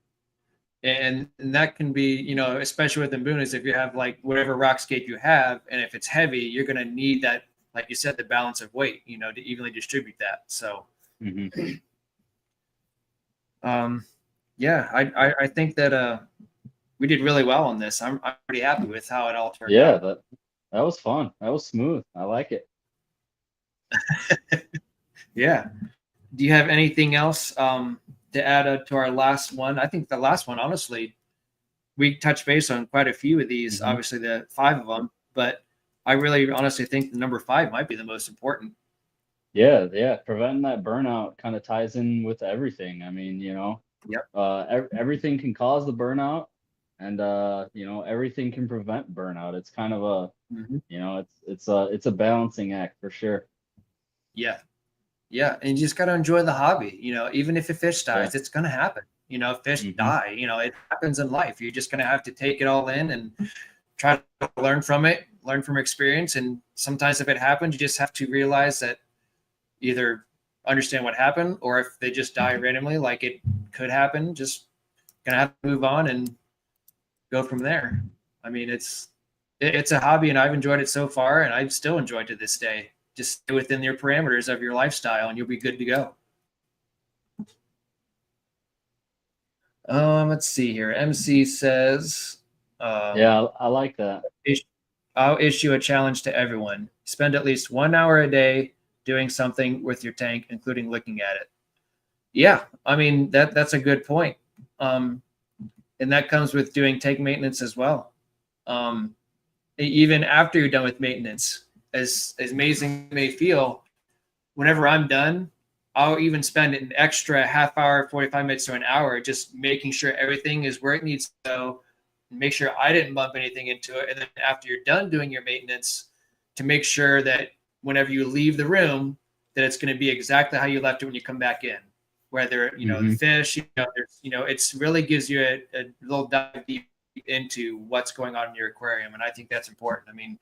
And that can be, you know, especially with the boonies, if you have like whatever rock scape you have, and if it's heavy, you're going to need that, like you said, the balance of weight, you know, to evenly distribute that. So, yeah, I think that we did really well on this. I'm pretty happy with how it all turned out. Yeah, that was fun. That was smooth. I like it. Yeah. Do you have anything else to add to our last one? I think the last one, honestly, we touched base on quite a few of these, obviously the 5 of them, but I really honestly think the number 5 might be the most important. Yeah, preventing that burnout kind of ties in with everything. I mean, you know, everything can cause the burnout, and you know, everything can prevent burnout. It's kind of a, you know, it's a balancing act for sure. Yeah. Yeah, and you just got to enjoy the hobby. You know, even if a fish dies, it's going to happen. You know, fish die. You know, it happens in life. You're just going to have to take it all in and try to learn from it, learn from experience. And sometimes if it happens, you just have to realize that either understand what happened, or if they just die randomly, like it could happen, just gonna have to move on and go from there. I mean, it's a hobby, and I've enjoyed it so far, and I've still enjoyed to this day. Just stay within your parameters of your lifestyle, and you'll be good to go. Let's see here. MC says, yeah, I like that. I'll issue a challenge to everyone. Spend at least 1 hour a day doing something with your tank, including looking at it. Yeah, I mean, that's a good point. And that comes with doing tank maintenance as well. Even after you're done with maintenance, as amazing it may feel, whenever I'm done, I'll even spend an extra half hour, 45 minutes to an hour just making sure everything is where it needs to go, make sure I didn't bump anything into it. And then after you're done doing your maintenance, to make sure that whenever you leave the room, that it's going to be exactly how you left it when you come back in. Whether, you know, the fish, it's really gives you a little dive deep into what's going on in your aquarium. And I think that's important. I mean,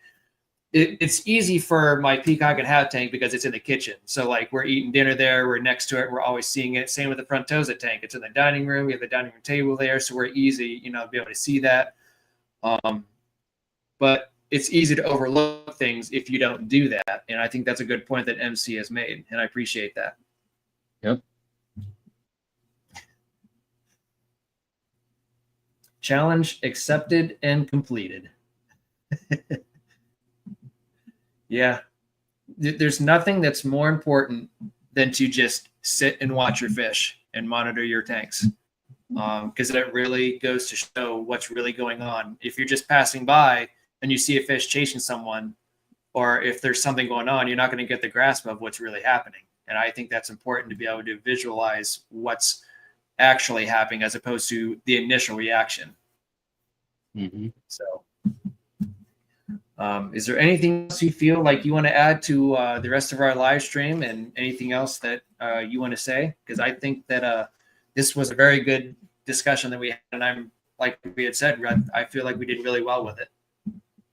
it's easy for my peacock and hat tank because it's in the kitchen. So like we're eating dinner there, we're next to it, we're always seeing it. Same with the frontosa tank. It's in the dining room. We have the dining room table there. So we're easy, to be able to see that. But it's easy to overlook things if you don't do that. And I think that's a good point that MC has made. And I appreciate that. Yep. Challenge accepted and completed. Yeah. There's nothing that's more important than to just sit and watch your fish and monitor your tanks. Because that really goes to show what's really going on. If you're just passing by and you see a fish chasing someone, or if there's something going on, you're not going to get the grasp of what's really happening. And I think that's important to be able to visualize what's actually happening as opposed to the initial reaction. So is there anything else you feel like you want to add to the rest of our live stream, and anything else that you want to say? Because I think that this was a very good discussion that we had, and I'm, like we had said, I feel like we did really well with it.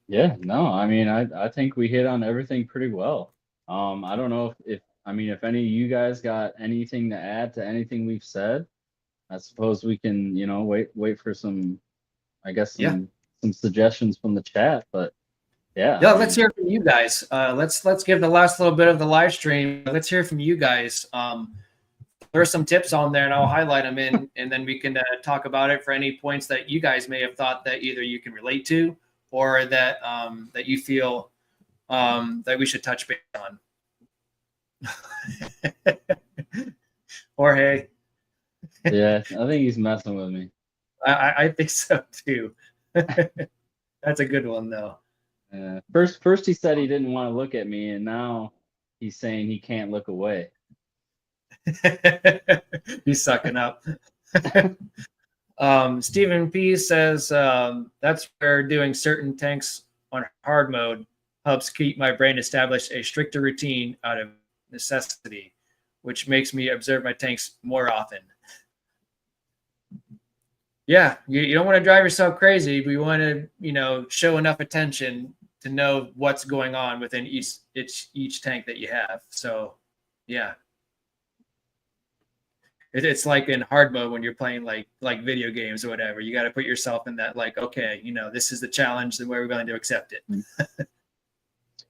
Yeah, no, I mean, I think we hit on everything pretty well. I don't know if any of you guys got anything to add to anything we've said. I suppose we can, wait for some, I guess, some suggestions from the chat, but yeah, let's hear from you guys. Let's give the last little bit of the live stream. Let's hear from you guys. There are some tips on there, and I'll highlight them in, and then we can talk about it for any points that you guys may have thought that either you can relate to, or that that you feel that we should touch base on. Jorge. Yeah, I think he's messing with me. I think so too. That's a good one though. First he said he didn't want to look at me, and now he's saying he can't look away. He's sucking up. Stephen P says that's where doing certain tanks on hard mode helps keep my brain established a stricter routine out of necessity. which makes me observe my tanks more often. Yeah, you don't want to drive yourself crazy, but you want to, show enough attention to know what's going on within each tank that you have. So, yeah. It's like in hard mode when you're playing like video games or whatever. You got to put yourself in that, like, okay, this is the challenge, and we're going to accept it.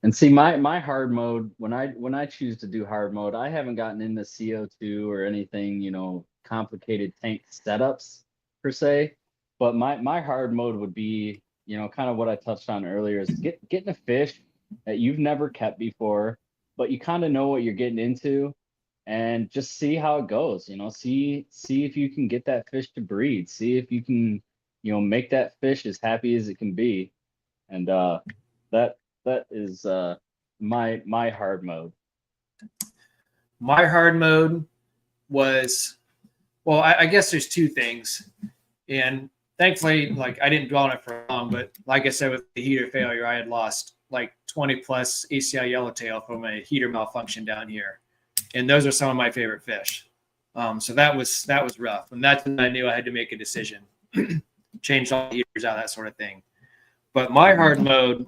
And see, my hard mode, when I choose to do hard mode, I haven't gotten into CO2 or anything, complicated tank setups per se. But my hard mode would be, kind of what I touched on earlier, is getting a fish that you've never kept before, but you kind of know what you're getting into, and just see how it goes. See if you can get that fish to breed. See if you can, make that fish as happy as it can be. And that is my hard mode. My hard mode was, well, I guess there's two things, and thankfully, like, I didn't dwell on it for long. But like I said, with the heater failure, I had lost like 20 plus ACI yellowtail from a heater malfunction down here, and those are some of my favorite fish. So that was rough, and that's when I knew I had to make a decision, change all the heaters out, that sort of thing. But my hard mode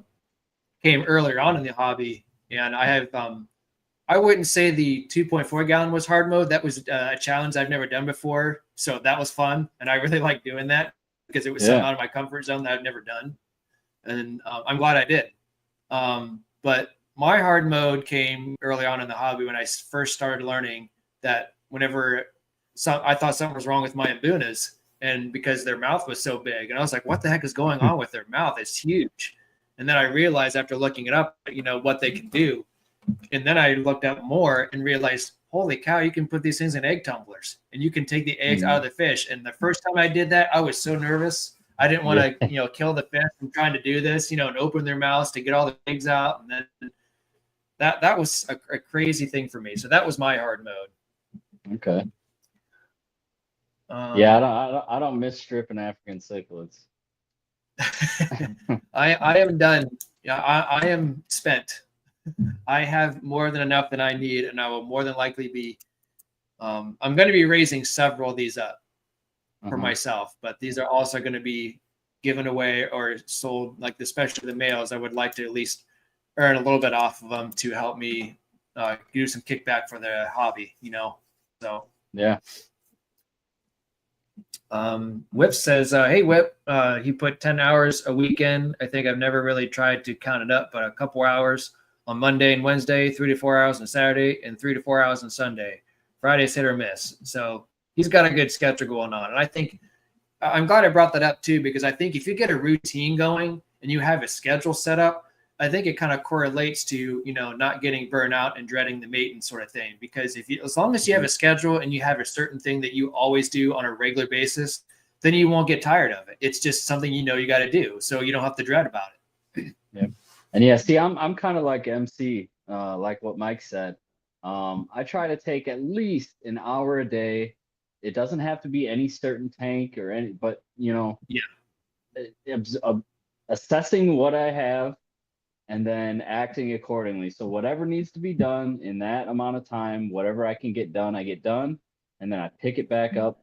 came earlier on in the hobby, and I have I wouldn't say the 2.4 gallon was hard mode. That was a challenge I've never done before, so that was fun, and I really liked doing that because it was something out of my comfort zone that I've never done, and I'm glad I did. But my hard mode came early on in the hobby when I first started learning that whenever I thought something was wrong with my imbunas, and because their mouth was so big, and I was like, what the heck is going on with their mouth? It's huge. And then I realized after looking it up, what they can do. And then I looked up more and realized, holy cow, you can put these things in egg tumblers and you can take the eggs out of the fish. And the first time I did that, I was so nervous. I didn't want to, kill the fish and trying to do this, and open their mouths to get all the eggs out. And then that was a crazy thing for me. So that was my hard mode. Okay. I don't miss stripping African cichlids. I am done. Yeah, I am spent. I have more than enough that I need, and I will more than likely be. I'm going to be raising several of these up for myself, but these are also going to be given away or sold, like especially the males. I would like to at least earn a little bit off of them to help me do some kickback for the hobby. So yeah. Whip says, hey, Whip, he put 10 hours a weekend. I think I've never really tried to count it up, but a couple hours on Monday and Wednesday, 3 to 4 hours on Saturday, and 3 to 4 hours on Sunday. Friday's hit or miss. So he's got a good schedule going on. And I think I'm glad I brought that up too, because I think if you get a routine going and you have a schedule set up, I think it kind of correlates to, not getting burnt out and dreading the maintenance sort of thing. Because as long as you have a schedule and you have a certain thing that you always do on a regular basis, then you won't get tired of it. It's just something you got to do, so you don't have to dread about it. Yep. And yeah, see, I'm kind of like MC, like what Mike said. I try to take at least an hour a day. It doesn't have to be any certain tank or any, but assessing what I have and then acting accordingly. So whatever needs to be done in that amount of time, whatever I can get done, I get done, and then I pick it back up,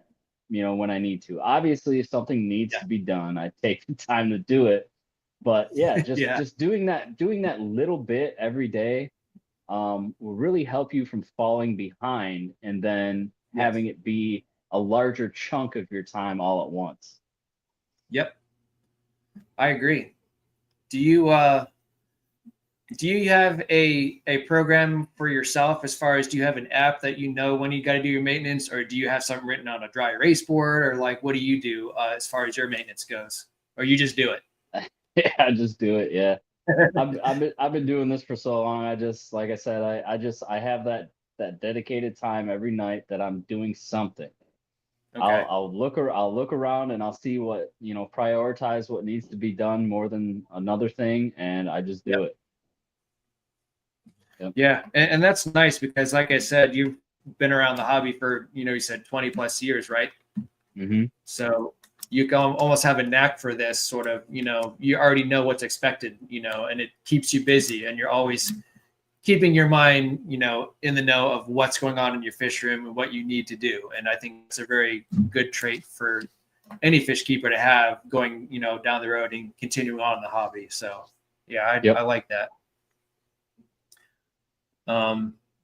when I need to. Obviously, if something needs to be done, I take the time to do it. But just doing that little bit every day will really help you from falling behind and then having it be a larger chunk of your time all at once. Yep. I agree. Do you have a program for yourself as far as, do you have an app that when you got to do your maintenance, or do you have something written on a dry erase board, or like, what do you do as far as your maintenance goes, or you just do it? Yeah, I just do it. Yeah. I've been doing this for so long. I just, like I said, I have that dedicated time every night that I'm doing something. Okay. I'll look around and I'll see what, prioritize what needs to be done more than another thing. And I just do it. Yep. Yeah. And that's nice because, like I said, you've been around the hobby for, you said 20 plus years, right? Mm-hmm. So you can almost have a knack for this sort of, you already know what's expected, and it keeps you busy, and you're always keeping your mind, in the know of what's going on in your fish room and what you need to do. And I think it's a very good trait for any fish keeper to have going, down the road and continuing on in the hobby. So yeah, I like that.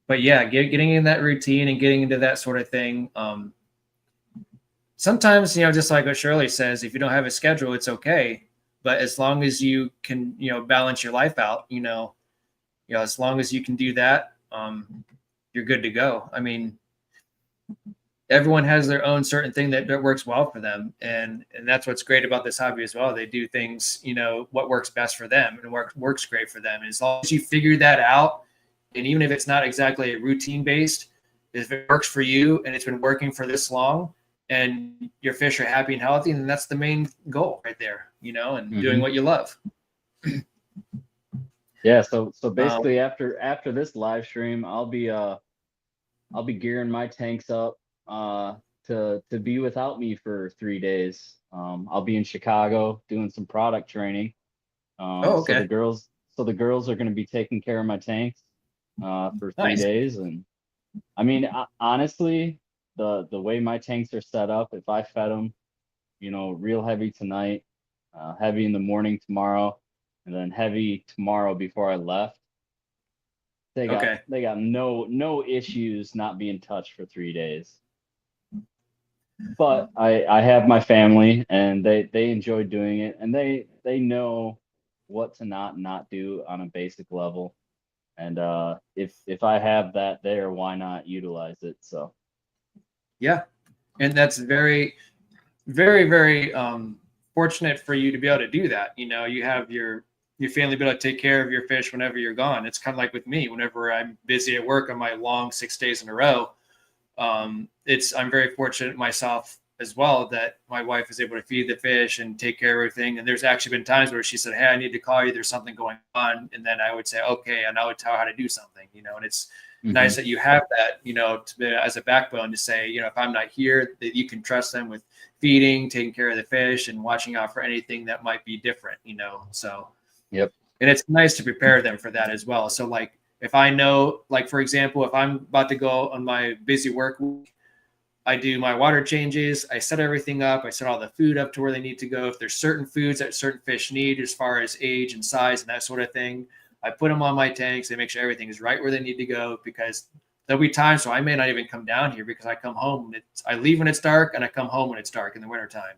But yeah, getting in that routine and getting into that sort of thing. Sometimes, just like what Shirley says, if you don't have a schedule, it's okay. But as long as you can, balance your life out, as long as you can do that, you're good to go. I mean, everyone has their own certain thing that works well for them. And that's what's great about this hobby as well. They do things, what works best for them and works great for them. And as long as you figure that out, and even if it's not exactly routine based, if it works for you and it's been working for this long and your fish are happy and healthy, then that's the main goal right there, and doing what you love. Yeah. So basically after this live stream, I'll be gearing my tanks up to be without me for 3 days. I'll be in Chicago doing some product training. Okay. So the girls are going to be taking care of my tanks for 3 Nice. days. And I mean, honestly, the way my tanks are set up, if I fed them, real heavy tonight, heavy in the morning tomorrow, and then heavy tomorrow before I left, they got no issues not being touched for 3 days. But I have my family, and they enjoy doing it, and they know what to not do on a basic level. And if I have that there, why not utilize it? So yeah, and that's very, very, very fortunate for you to be able to do that. You have your family be able to take care of your fish whenever you're gone. It's kind of like with me. Whenever I'm busy at work on my long 6 days in a row, I'm very fortunate myself as well that my wife is able to feed the fish and take care of everything. And there's actually been times where she said, "Hey, I need to call you. There's something going on." And then I would say, "Okay," and I would tell her how to do something, and it's nice that you have that, as a backbone to say, if I'm not here, that you can trust them with feeding, taking care of the fish, and watching out for anything that might be different, so. Yep. And it's nice to prepare them for that as well. So like, if I know, like, for example, if I'm about to go on my busy work week, I do my water changes. I set everything up. I set all the food up to where they need to go. If there's certain foods that certain fish need as far as age and size and that sort of thing, I put them on my tanks and make sure everything is right where they need to go, because there'll be times so I may not even come down here because I come home I leave when it's dark and I come home when it's dark in the wintertime.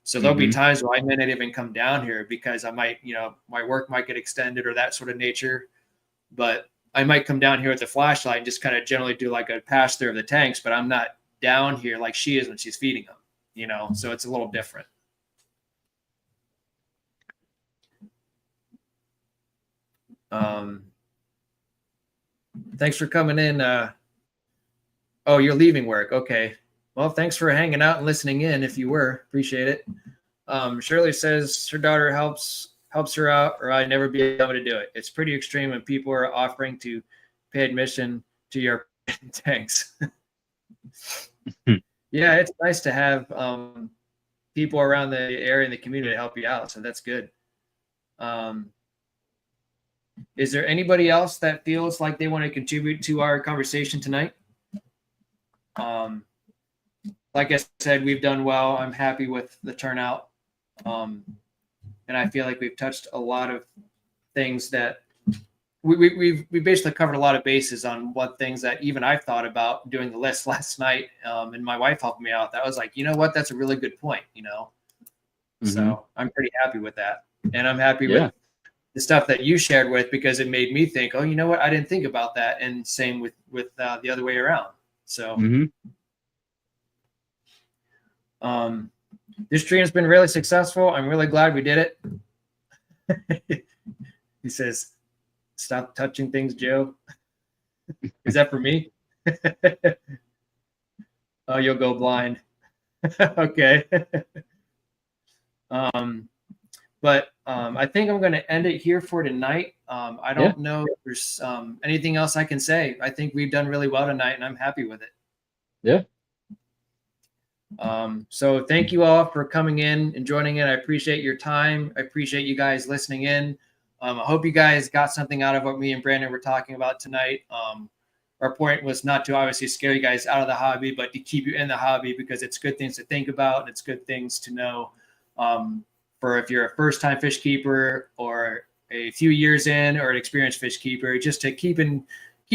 So there'll be times where I may not even come down here because I might, my work might get extended or that sort of nature, but I might come down here with the flashlight and just kind of generally do like a pass through of the tanks, but I'm not down here like she is when she's feeding them, so it's a little different. Thanks for coming in. Oh, you're leaving work. Okay. Well, thanks for hanging out and listening in. If you were, appreciate it. Shirley says her daughter helps her out, or I'd never be able to do it. It's pretty extreme when people are offering to pay admission to your tanks. Yeah, it's nice to have people around the area and the community to help you out. So that's good. Is there anybody else that feels like they want to contribute to our conversation tonight? Like I said, we've done well. I'm happy with the turnout. And I feel like we've touched a lot of things that we basically covered a lot of bases on what things that even I've thought about doing the list last night. And my wife helped me out. That was like, you know what? That's a really good point, So I'm pretty happy with that. And I'm happy with the stuff that you shared with, because it made me think, oh, you know what? I didn't think about that. And same with the other way around. So this stream has been really successful. I'm really glad we did it. He says, "Stop touching things, Joe." Is that for me? Oh, you'll go blind. Okay. But I think I'm going to end it here for tonight. I don't know if there's anything else I can say. I think we've done really well tonight, and I'm happy with it. Yeah. So thank you all for coming in and joining in. I appreciate your time. I appreciate you guys listening in. I hope you guys got something out of what me and Brandon were talking about tonight. Our point was not to obviously scare you guys out of the hobby, but to keep you in the hobby because it's good things to think about and it's good things to know. For if you're a first-time fish keeper or a few years in or an experienced fish keeper, just to keep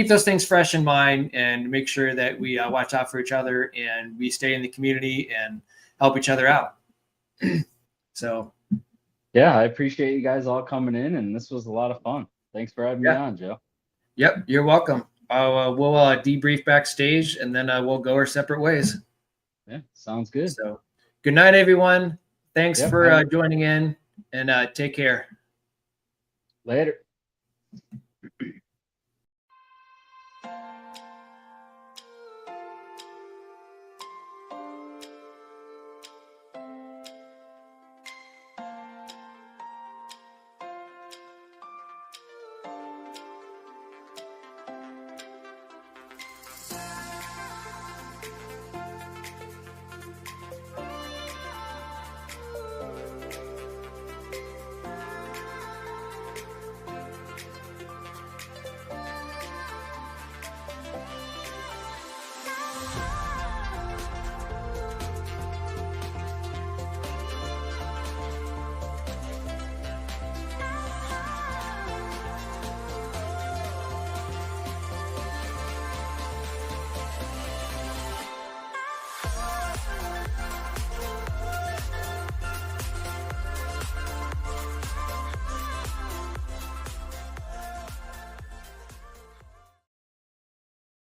those things fresh in mind and make sure that we watch out for each other and we stay in the community and help each other out. So. Yeah, I appreciate you guys all coming in, and this was a lot of fun. Thanks for having me on, Joe. Yep, you're welcome. We'll debrief backstage, and then we'll go our separate ways. Yeah, sounds good. So, good night, everyone. Thanks for joining in, and take care. Later.